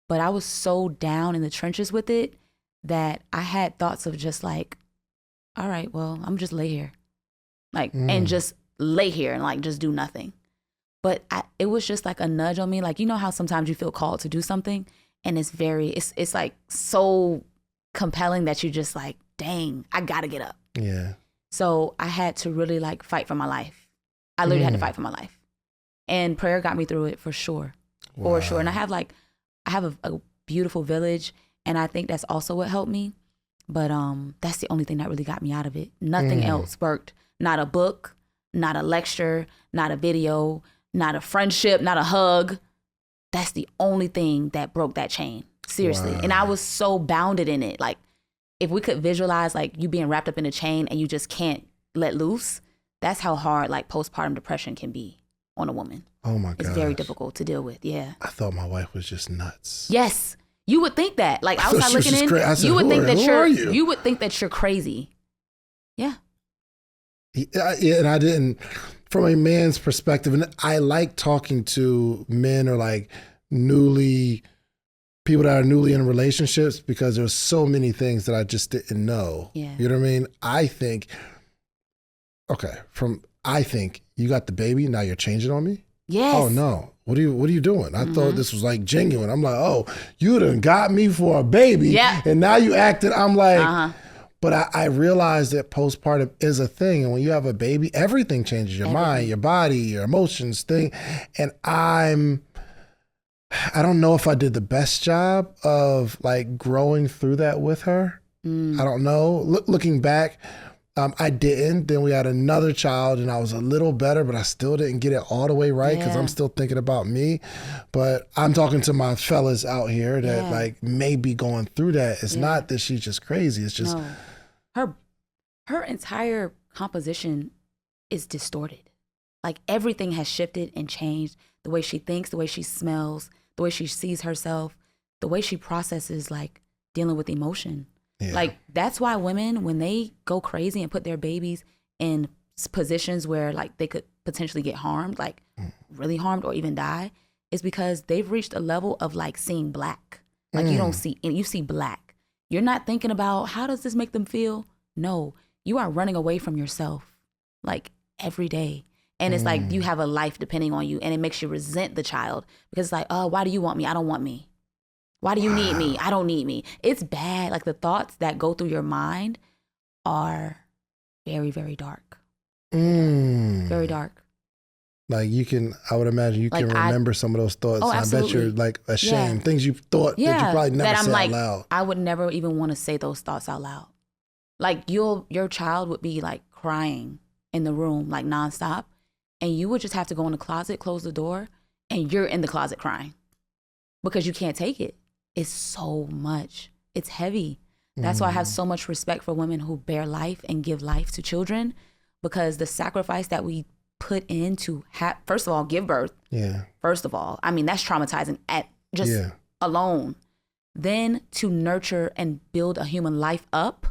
But I was so down in the trenches with it that I had thoughts of just like, all right, well, I'm just lay here. Like, and just lay here and like just do nothing. But it was just like a nudge on me. Like, you know how sometimes you feel called to do something and it's like so compelling that you're just like, dang, I gotta get up. Yeah. So I had to really like fight for my life. I literally had to fight for my life. And prayer got me through it for sure. For sure. And I have a beautiful village, and I think that's also what helped me. But that's the only thing that really got me out of it. Nothing else worked. Not a book, not a lecture, not a video, not a friendship, not a hug. That's the only thing that broke that chain. Seriously. Wow. And I was so bounded in it. Like, if we could visualize like you being wrapped up in a chain and you just can't let loose, that's how hard like postpartum depression can be on a woman. Oh my God. It's very difficult to deal with. Yeah. I thought my wife was just nuts. Yes. You would think that. Like, outside looking in, you would think that you would think that you're crazy. Yeah. Yeah, and I didn't, from a man's perspective, and I like talking to men or like people that are newly in relationships, because there's so many things that I just didn't know. Yeah. You know what I mean? I think you got the baby, now you're changing on me? Yes. Oh no. What are you doing? I thought this was like genuine. I'm like, oh, you done got me for a baby, and now you acted. I'm like, but I realized that postpartum is a thing. And when you have a baby, everything changes, your mind, your body, your emotions, And I don't know if I did the best job of like growing through that with her. I don't know. Looking back, I didn't. Then we had another child and I was a little better, but I still didn't get it all the way right because I'm still thinking about me. But I'm talking to my fellas out here that like may be going through that. It's not that she's just crazy. It's just her entire composition is distorted. Like, everything has shifted and changed. The way she thinks, the way she smells, the way she sees herself, the way she processes like dealing with emotion. Yeah. Like, that's why women, when they go crazy and put their babies in positions where like they could potentially get harmed, like really harmed or even die, is because they've reached a level of like seeing black. Like you see black. You're not thinking about how does this make them feel? No, you are running away from yourself like every day. And it's like you have a life depending on you, and it makes you resent the child because it's like, oh, why do you want me? I don't want me. Why do you need me? I don't need me. It's bad. Like, the thoughts that go through your mind are very, very dark. Very dark. Like, I would imagine you can remember some of those thoughts. Oh, I bet you're like ashamed. Things you thought that you probably never said out loud. I would never even want to say those thoughts out loud. Like, your child would be like crying in the room, like nonstop. And you would just have to go in the closet, close the door, and you're in the closet crying because you can't take it. It's so much. It's heavy. That's why I have so much respect for women who bear life and give life to children, because the sacrifice that we put in to first of all, give birth. Yeah. First of all, I mean, that's traumatizing alone. Then to nurture and build a human life up.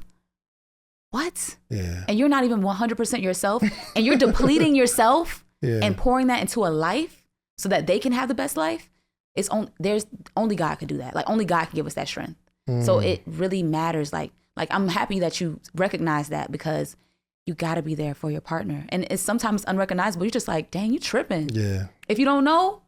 What? Yeah. And you're not even 100% yourself, and you're depleting yourself and pouring that into a life so that they can have the best life. There's only God could do that. Like, only God can give us that strength. So it really matters. Like I'm happy that you recognize that, because you got to be there for your partner. And it's sometimes unrecognizable. You're just like, dang, you tripping. Yeah. If you don't know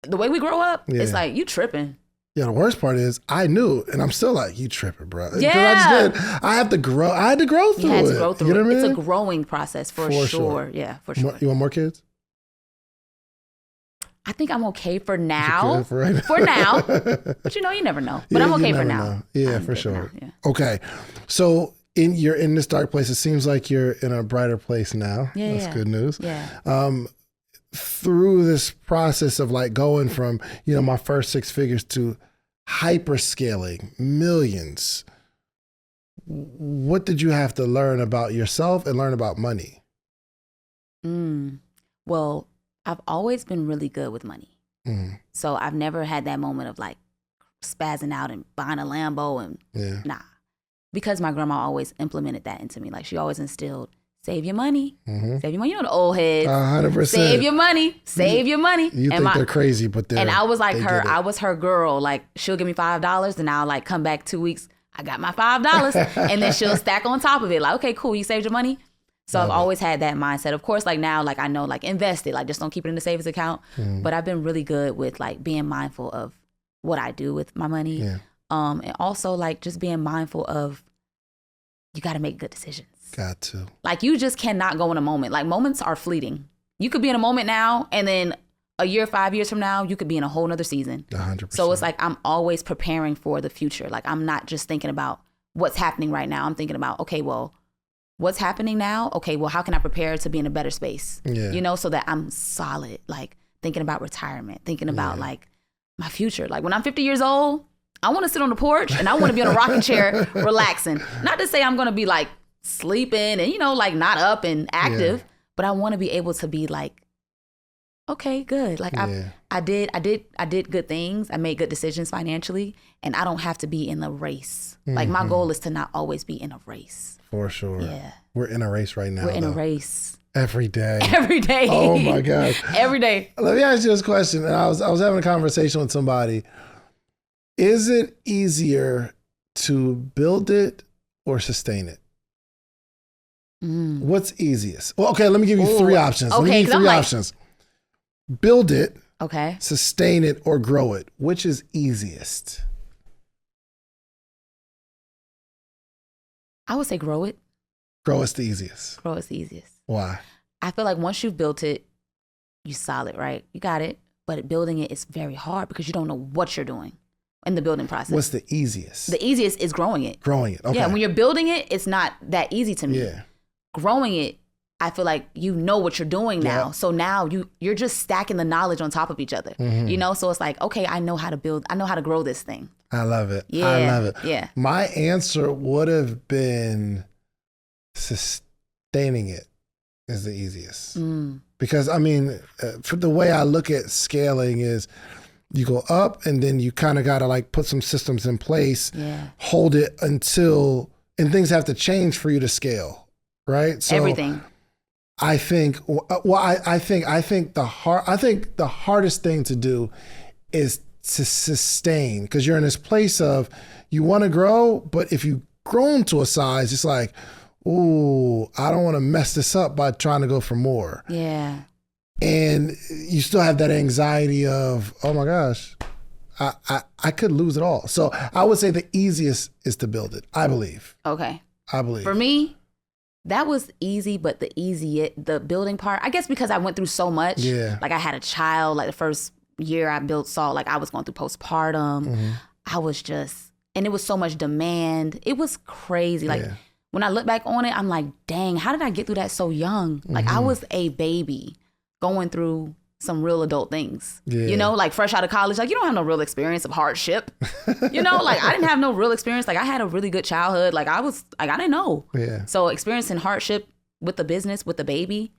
the way we grow up, it's like, you tripping. Yeah, the worst part is I knew, and I'm still like, you tripping, bro. Yeah. I had to grow through it. You had to grow through it. You know what I mean? It's a growing process for sure. Yeah, for sure. You want more kids? I think I'm okay for now. For now. But you never know. But I'm okay for now. Know. Yeah, for sure. Yeah. Okay. So you're in this dark place. It seems like you're in a brighter place now. Yeah. That's good news. Yeah. Through this process of like going from, my first 6 figures to hyper scaling millions, what did you have to learn about yourself and learn about money? Well, I've always been really good with money. So I've never had that moment of like spazzing out and buying a Lambo and nah. Because my grandma always implemented that into me. Like, she always instilled save your money. Save your money. You know the old heads. 100%. Save your money. Save your money. You think they're crazy, but they're... And I was like her. I was her girl. Like, she'll give me $5 and I'll like come back 2 weeks. I got my $5. And then she'll stack on top of it. Like, okay, cool. You saved your money. So I've always had that mindset. Of course, like now, like I know, like invest it. Like just don't keep it in the savings account. But I've been really good with like being mindful of what I do with my money. Yeah. And also like just being mindful of, you got to make good decisions. Got to. Like you just cannot go in a moment. Like moments are fleeting. You could be in a moment now and then a year, 5 years from now, you could be in a whole nother season. 100%. So it's like I'm always preparing for the future. Like I'm not just thinking about what's happening right now. I'm thinking about, okay, well, what's happening now? Okay, well, how can I prepare to be in a better space? Yeah. You know, so that I'm solid, like thinking about retirement, thinking about like my future. Like when I'm 50 years old, I want to sit on the porch and I want to be on a rocking chair relaxing. Not to say I'm going to be like sleeping and, you know, like not up and active, but I want to be able to be like, okay, good. Like I did good things. I made good decisions financially and I don't have to be in the race. Like my goal is to not always be in a race. For sure. Yeah. We're in a race right now. We're in a race. Every day. Every day. Oh my gosh. Every day. Let me ask you this question. And I was having a conversation with somebody. Is it easier to build it or sustain it? What's easiest? Well, okay, let me give you three options. Okay, let me give you three options. Build it, okay, sustain it, or grow it. Which is easiest? I would say grow it. Grow is the easiest. Grow is the easiest. Why? I feel like once you've built it, you solid, right? You got it. But building it is very hard because you don't know what you're doing in the building process. What's the easiest? The easiest is growing it. Growing it. Okay. Yeah, when you're building it, it's not that easy to me. Yeah. Growing it, I feel like you know what you're doing now. Yeah. So now you're just stacking the knowledge on top of each other. You know, so it's like, okay, I know how to build, I know how to grow this thing. I love it. Yeah. I love it. Yeah. My answer would have been sustaining it is the easiest. Because I mean, for the way I look at scaling is you go up and then you kind of got to like put some systems in place, hold it until, and things have to change for you to scale, right? So everything. I think, I think the hardest thing to do is to sustain, because you're in this place of you want to grow, but if you've grown to a size, it's like, ooh, I don't want to mess this up by trying to go for more. Yeah. And you still have that anxiety of, oh my gosh, I could lose it all. So I would say the easiest is to build it, I believe. Okay. I believe. For me, that was easy, but the building part, I guess because I went through so much. Yeah. Like I had a child, like the first year I built Salt, like I was going through postpartum. I was just, and it was so much demand. It was crazy. Like when I look back on it, I'm like, dang, how did I get through that so young? Like I was a baby going through some real adult things, you know, like fresh out of college, like you don't have no real experience of hardship, you know, like I didn't have no real experience. Like I had a really good childhood. Like I didn't know. Yeah. So experiencing hardship with the business, with the baby,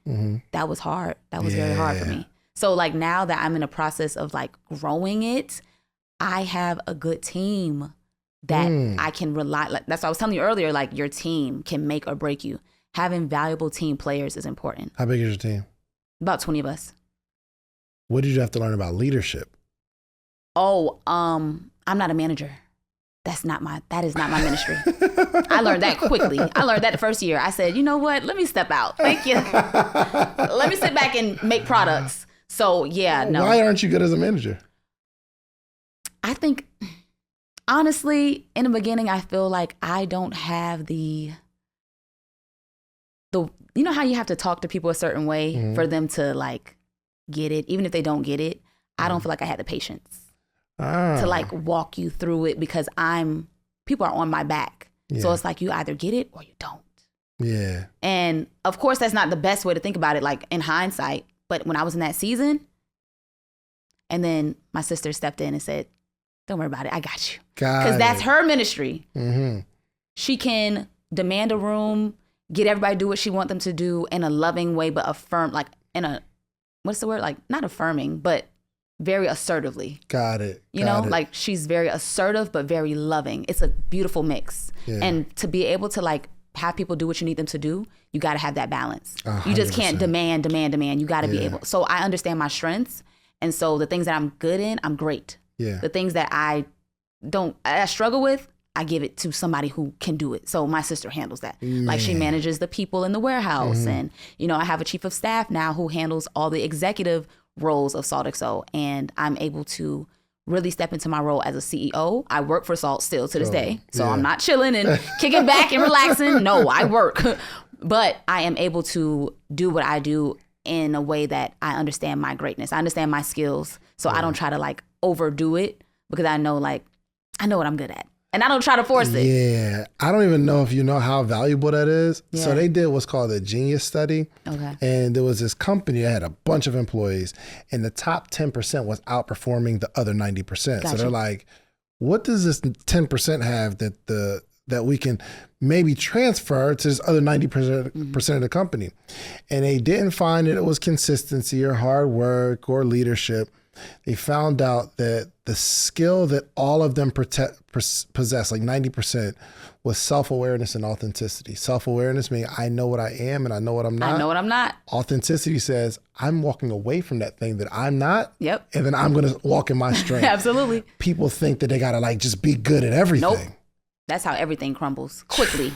that was hard. That was very hard for me. So like now that I'm in a process of like growing it, I have a good team that I can rely. Like, that's what I was telling you earlier, like your team can make or break you. Having valuable team players is important. How big is your team? About 20 of us. What did you have to learn about leadership? Oh, I'm not a manager. That is not my ministry. I learned that quickly. I learned that the first year. I said, you know what? Let me step out. Thank you. Let me sit back and make products. So yeah, no. Why aren't you good as a manager? I think, honestly, in the beginning, I feel like I don't have the you know how you have to talk to people a certain way for them to like get it, even if they don't get it. I don't feel like I had the patience to like walk you through it because people are on my back. So it's like you either get it or you don't. Yeah. And of course, that's not the best way to think about it, like in hindsight. But when I was in that season, and then my sister stepped in and said, don't worry about it. I got you. Because that's her ministry. She can demand a room, get everybody to do what she wants them to do in a loving way, but affirm, like in a, what's the word? Like not affirming, but very assertively. Got it. You know, like she's very assertive, but very loving. It's a beautiful mix. And to be able to like have people do what you need them to do, you got to have that balance. 100%. You just can't demand. You got to be able. So I understand my strengths. And so the things that I'm good in, I'm great. Yeah. The things that I struggle with, I give it to somebody who can do it. So my sister handles that. Man. Like she manages the people in the warehouse. And, you know, I have a chief of staff now who handles all the executive roles of Salt XO. And I'm able to really step into my role as a CEO. I work for Salt still to this day. So I'm not chilling and kicking back and relaxing. No, I work. But I am able to do what I do in a way that I understand my greatness. I understand my skills. So I don't try to like overdo it because I know what I'm good at. And I don't try to force it. Yeah. I don't even know if you know how valuable that is. Yeah. So they did what's called a Genius study. Okay. And there was this company that had a bunch of employees and the top 10% was outperforming the other 90%. Gotcha. So they're like, what does this 10% have that we can maybe transfer to this other 90% of the company? And they didn't find that it was consistency or hard work or leadership. They found out that the skill that all of them possess, like 90%, was self-awareness and authenticity. Self-awareness meaning I know what I am and I know what I'm not. I know what I'm not. Authenticity says I'm walking away from that thing that I'm not. Yep. And then I'm going to walk in my strength. Absolutely. People think that they got to like just be good at everything. Nope. That's how everything crumbles quickly.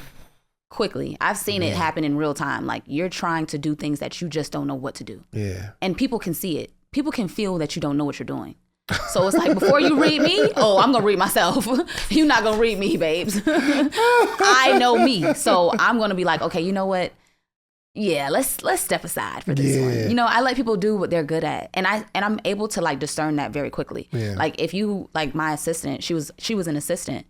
Quickly. I've seen it happen in real time. Like you're trying to do things that you just don't know what to do. Yeah. And people can see it. People can feel that you don't know what you're doing. So it's like, before you read me, I'm going to read myself. You're not going to read me, babes. I know me. So I'm going to be like, okay, you know what? Yeah, let's step aside for this one. You know, I let people do what they're good at. And I'm able to like discern that very quickly. Yeah. Like if you, like my assistant, she was an assistant,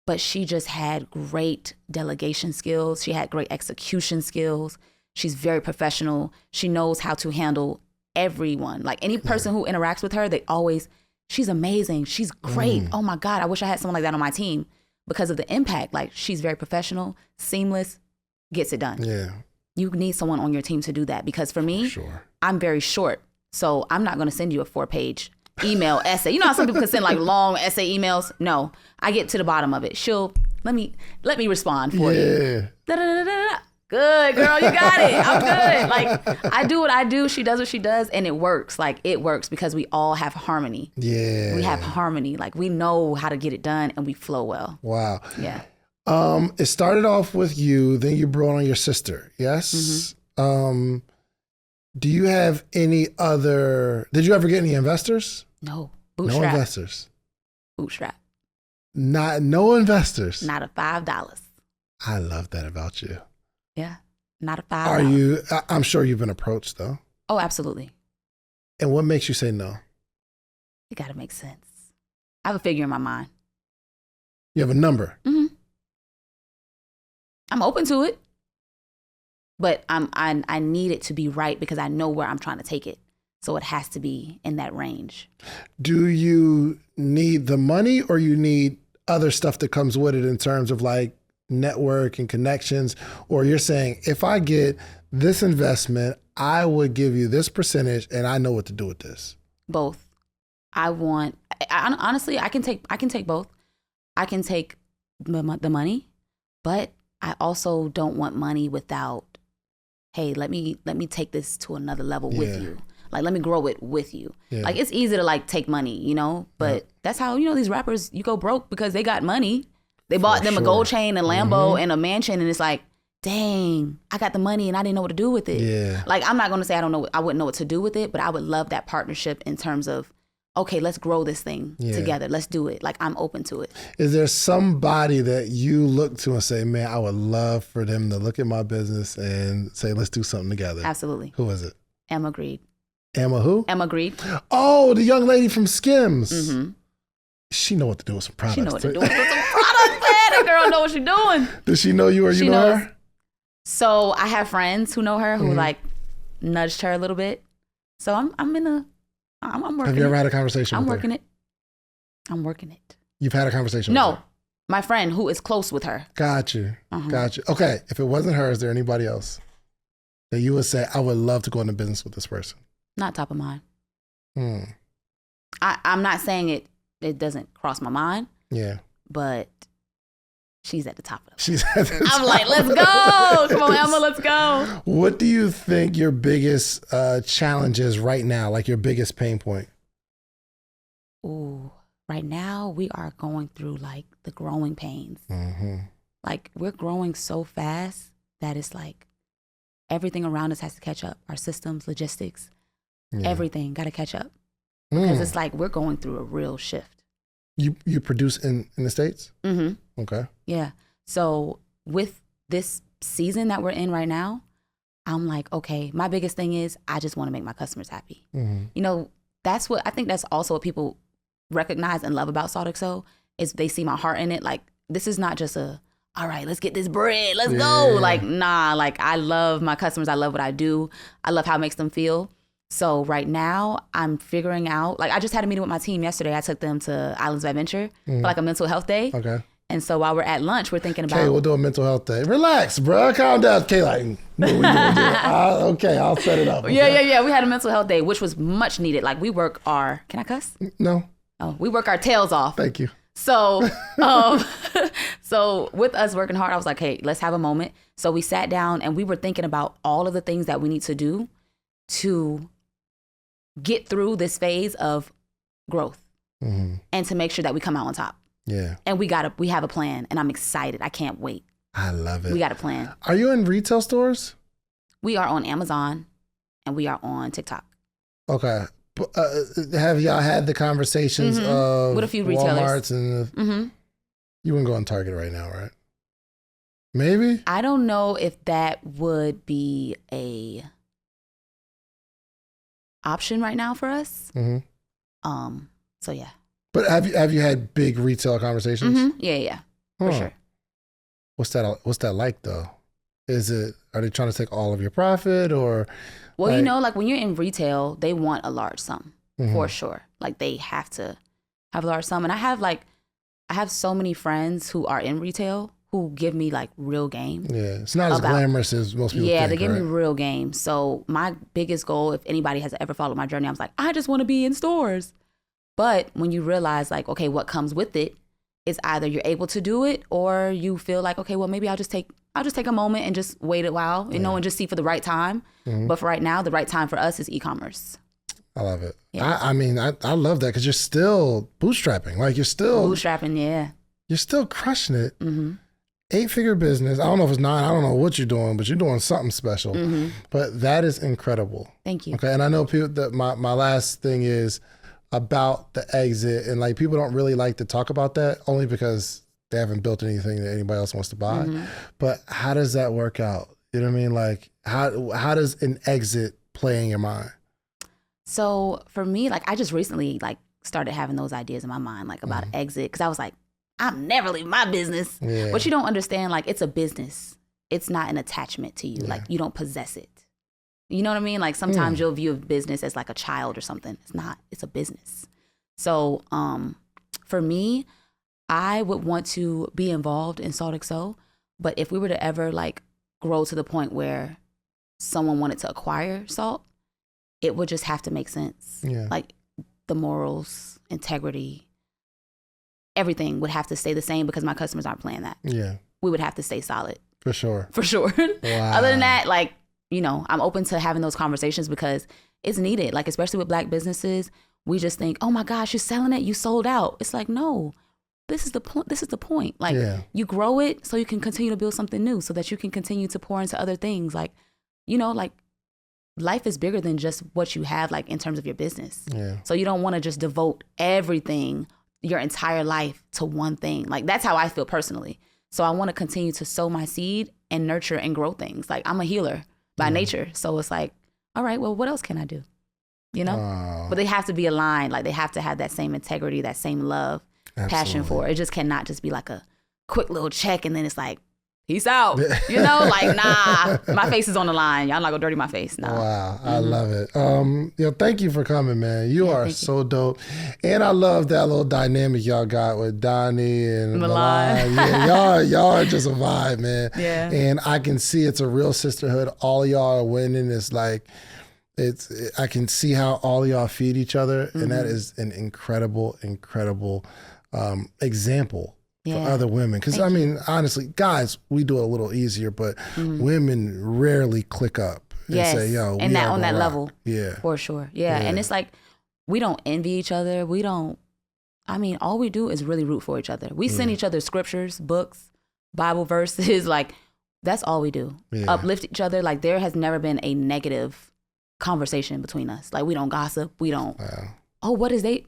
but she just had great delegation skills. She had great execution skills. She's very professional. She knows how to handle everyone. Like any person who interacts with her, she's amazing. She's great. Oh my God, I wish I had someone like that on my team because of the impact. Like she's very professional, seamless, gets it done. Yeah. You need someone on your team to do that because for me, I'm very short. So I'm not going to send you a 4-page email essay. You know how some people can send like long essay emails? No, I get to the bottom of it. She'll let me respond for you. Da-da-da-da-da. Good, girl, you got it. I'm good. Like, I do what I do. She does what she does. And it works. Like, it works because we all have harmony. Yeah. We have harmony. Like, we know how to get it done and we flow well. Wow. Yeah. It started off with you, then you brought on your sister. Yes? Mm-hmm. Do you have any did you ever get any investors? No. Bootstrapped. No investors. Bootstrapped. No investors. Not a $5. I love that about you. Yeah, not a $5. I'm sure you've been approached though. Oh, absolutely. And what makes you say no? It got to make sense. I have a figure in my mind. You have a number? Mm-hmm. I'm open to it, but I need it to be right because I know where I'm trying to take it. So it has to be in that range. Do you need the money or you need other stuff that comes with it in terms of like network and connections, or you're saying if I get this investment, I would give you this percentage and I know what to do with this? Both. Honestly, I can take both. I can take the money, but I also don't want money without, hey, let me take this to another level with you. Like, let me grow it with you. Yeah. Like, it's easy to like take money, you know, but that's how, you know, these rappers, you go broke because they got money. They bought them a gold chain and Lambo and a mansion, and it's like, dang, I got the money and I didn't know what to do with it. Yeah. Like, I'm not going to say I wouldn't know what to do with it, but I would love that partnership in terms of, okay, let's grow this thing together. Let's do it. Like, I'm open to it. Is there somebody that you look to and say, man, I would love for them to look at my business and say, let's do something together? Absolutely. Who is it? Emma Greed. Emma who? Emma Greed. Oh, the young lady from Skims. Mm-hmm. She know what to do with some products. She know what to do with some products, man. That girl know what she's doing. Does she know you or you know her? So I have friends who know her who like nudged her a little bit. So I'm working it. Have you ever had a conversation with her? I'm working it. You've had a conversation with her? No. My friend who is close with her. Got you. Okay. If it wasn't her, is there anybody else that you would say, I would love to go into business with this person? Not top of mind. I'm not saying it doesn't cross my mind. Yeah. But she's at the top of it. She's at the I'm like, let's go. Come on, Emma, let's go. What do you think your biggest challenge is right now? Like your biggest pain point? Ooh, right now we are going through like the growing pains. Mm-hmm. Like we're growing so fast that it's like everything around us has to catch up. Our systems, logistics, everything got to catch up. Because it's like we're going through a real shift. You produce in the States? Mm-hmm. Okay. Yeah. So with this season that we're in right now, I'm like, okay, my biggest thing is I just want to make my customers happy. Mm-hmm. You know, that's what I think that's also what people recognize and love about Salt XO is they see my heart in it. Like, this is not just all right, let's get this bread, let's go. Like, nah, like I love my customers. I love what I do. I love how it makes them feel. So right now I'm figuring out, like I just had a meeting with my team yesterday. I took them to Islands of Adventure for like a mental health day. Okay. And so while we're at lunch, we're thinking about... Okay, we'll do a mental health day. Relax, bro. Calm down. Okay, like, what we doing? Okay, I'll set it up. Okay? Yeah. We had a mental health day, which was much needed. Like we work our... Can I cuss? No. Oh, we work our tails off. Thank you. So, so with us working hard, I was like, hey, let's have a moment. So we sat down and we were thinking about all of the things that we need to do to get through this phase of growth and to make sure that we come out on top. Yeah. And we have a plan and I'm excited. I can't wait. I love it. We got a plan. Are you in retail stores? We are on Amazon and we are on TikTok. Okay. Have y'all had the conversations of with a few retailers? Walmarts and you wouldn't go on Target right now, right? Maybe? I don't know if that would be a option right now for us. So yeah. But have you had big retail conversations? Yeah, for sure. What's that like though? Are they trying to take all of your profit or? Well, like, you know, like when you're in retail, they want a large sum for sure. Like they have to have a large sum. And I have so many friends who are in retail who give me like real game. Yeah, it's not as glamorous as most people think. Yeah, they give me real game. So my biggest goal, if anybody has ever followed my journey, I was like, I just want to be in stores. But when you realize like, okay, what comes with it is either you're able to do it or you feel like, okay, well, maybe I'll just take a moment and just wait a while, you know, and just see for the right time. But for right now, the right time for us is e-commerce. I love it. Yeah. I mean, I love that because you're still bootstrapping. Like you're still... Bootstrapping, yeah. You're still crushing it. 8-figure business. I don't know if it's 9. I don't know what you're doing, but you're doing something special. But that is incredible. Thank you. Okay, and I know people that my last thing is about the exit, and like people don't really like to talk about that only because they haven't built anything that anybody else wants to buy. But how does that work out? You know what I mean? Like how does an exit play in your mind? So for me, like I just recently like started having those ideas in my mind, like about exit, because I was like, I'm never leaving my business. Yeah. But you don't understand, like it's a business. It's not an attachment to you. Yeah. Like you don't possess it. You know what I mean? Like sometimes you'll view a business as like a child or something. It's not. It's a business. So for me, I would want to be involved in Salt XO. But if we were to ever like grow to the point where someone wanted to acquire Salt, it would just have to make sense. Yeah. Like the morals, integrity, everything would have to stay the same because my customers aren't playing that. Yeah. We would have to stay solid. For sure. For sure. Wow. Other than that, like, you know, I'm open to having those conversations because it's needed. Like, especially with Black businesses, we just think, oh my gosh, you're selling it, you sold out. It's like, no, this is the point. This is the point. Like, you grow it so you can continue to build something new, so that you can continue to pour into other things. Like, you know, like life is bigger than just what you have, like in terms of your business. Yeah. So you don't want to just devote everything, your entire life, to one thing. Like, that's how I feel personally. So I want to continue to sow my seed and nurture and grow things. Like, I'm a healer by nature. So it's like, all right, well, what else can I do? You know? But they have to be aligned. Like, they have to have that same integrity, that same love, passion for it. It just cannot just be like a quick little check and then it's like, peace out. You know, like, nah, my face is on the line. Y'all not gonna dirty my face. Nah. Wow, I love it. You know, thank you for coming, man. You are so dope. And I love that little dynamic y'all got with Donnie and Milan. Yeah, y'all are just a vibe, man. Yeah. And I can see it's a real sisterhood. All y'all are winning. It's like, I can see how all y'all feed each other. And that is an incredible, incredible example for other women. Because, I mean, honestly, guys, we do it a little easier, but women rarely click up and say, yo, and that on that level. Yeah. For sure. Yeah. And it's like, we don't envy each other. All we do is really root for each other. We send each other scriptures, books, Bible verses. Like, that's all we do. Yeah. Uplift each other. Like, there has never been a negative conversation between us. Like, we don't gossip. We don't, what are they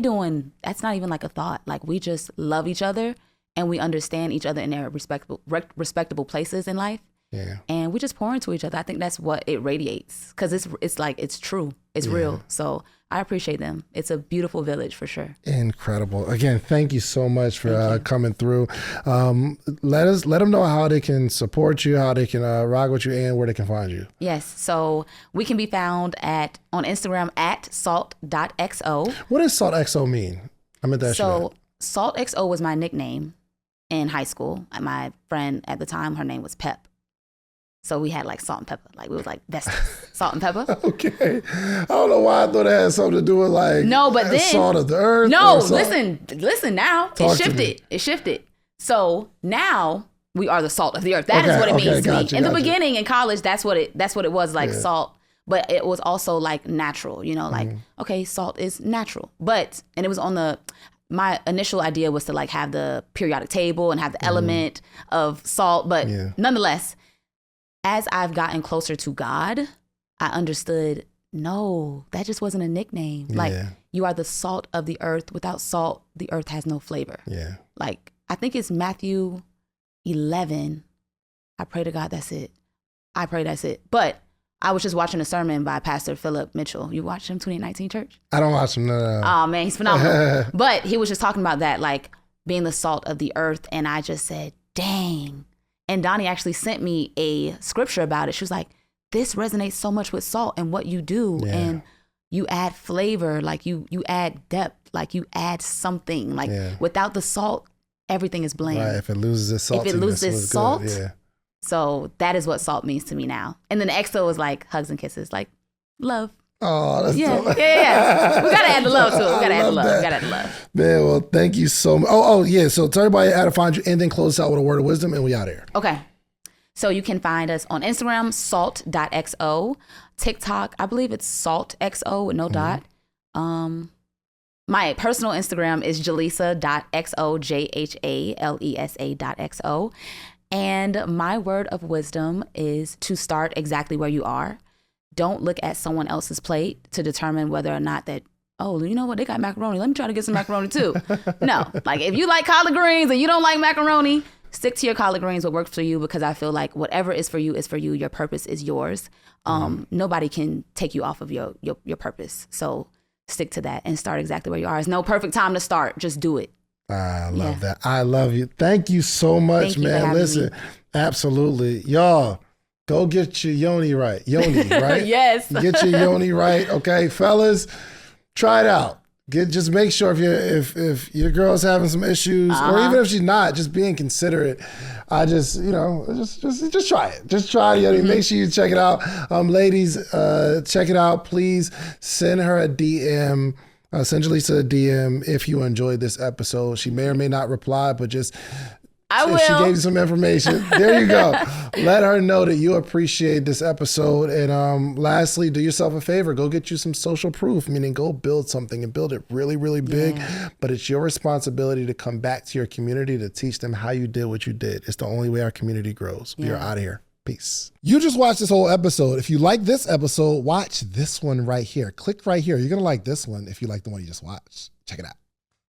doing? That's not even like a thought. Like, we just love each other and we understand each other in their respectable places in life. Yeah. And we just pour into each other. I think that's what it radiates, because it's like, it's true. It's real. So I appreciate them. It's a beautiful village for sure. Incredible. Again, thank you so much for coming through. Let them know how they can support you, how they can rock with you, and where they can find you. Yes. So we can be found on Instagram at salt.xo. What does saltxo mean? I meant that. So saltxo was my nickname in high school. My friend at the time, her name was Pep. So we had like salt and pepper. Like, we was like, that's salt and pepper. Okay. I don't know why I thought it had something to do with like salt of the earth. No, listen now. It shifted. So now we are the salt of the earth. That is what it means to me. In the beginning in college, that's what it was, like salt. But it was also like natural, like, okay, salt is natural. And it was my initial idea was to like have the periodic table and have the element of salt. But nonetheless, as I've gotten closer to God, I understood, no, that just wasn't a nickname. Like, you are the salt of the earth. Without salt, the earth has no flavor. Yeah. Like, I think it's Matthew 11. I pray to God, that's it. But I was just watching a sermon by Pastor Philip Mitchell. You watched him, 2819 Church? I don't watch him, no. Oh, man, he's phenomenal. But he was just talking about that, like, being the salt of the earth. And I just said, dang. And Donnie actually sent me a scripture about it. She was like, this resonates so much with salt and what you do. Yeah. And you add flavor, like you add depth, like you add something. Like, without the salt, everything is bland. Right, if it loses its salt. So that is what salt means to me now. And then the XO is like hugs and kisses, like love. Oh, that's dope. Yeah. We gotta add the love to it. We gotta add the love. Man, well, thank you so much. Yeah. So tell everybody how to find you, and then close out with a word of wisdom, and we out here. Okay. So you can find us on Instagram, salt.xo. TikTok, I believe it's saltxo with no dot. My personal Instagram is Jhalesa.xo, Jhalesa.xo. And my word of wisdom is to start exactly where you are. Don't look at someone else's plate to determine whether or not that, oh, you know what, they got macaroni. Let me try to get some macaroni too. No, like if you like collard greens and you don't like macaroni, stick to your collard greens, what works for you, because I feel like whatever is for you is for you. Your purpose is yours. Nobody can take you off of your purpose. So stick to that and start exactly where you are. There's no perfect time to start. Just do it. I love that. I love you. Thank you so much, man. Listen, absolutely. Y'all, go get your yoni right. Yoni, right? Yes. Get your yoni right. Okay, fellas, try it out. Just make sure if your girl's having some issues, or even if she's not, just being considerate. I just try it. Just try it. Make sure you check it out. Ladies, check it out. Please send her a DM. Send Jhalesa a DM if you enjoyed this episode. She may or may not reply, but just if she gave you some information, there you go. Let her know that you appreciate this episode. And lastly, do yourself a favor. Go get you some social proof, meaning go build something and build it really, really big. Yeah. But it's your responsibility to come back to your community to teach them how you did what you did. It's the only way our community grows. We are out of here. Peace. You just watched this whole episode. If you like this episode, watch this one right here. Click right here. You're going to like this one if you like the one you just watched. Check it out.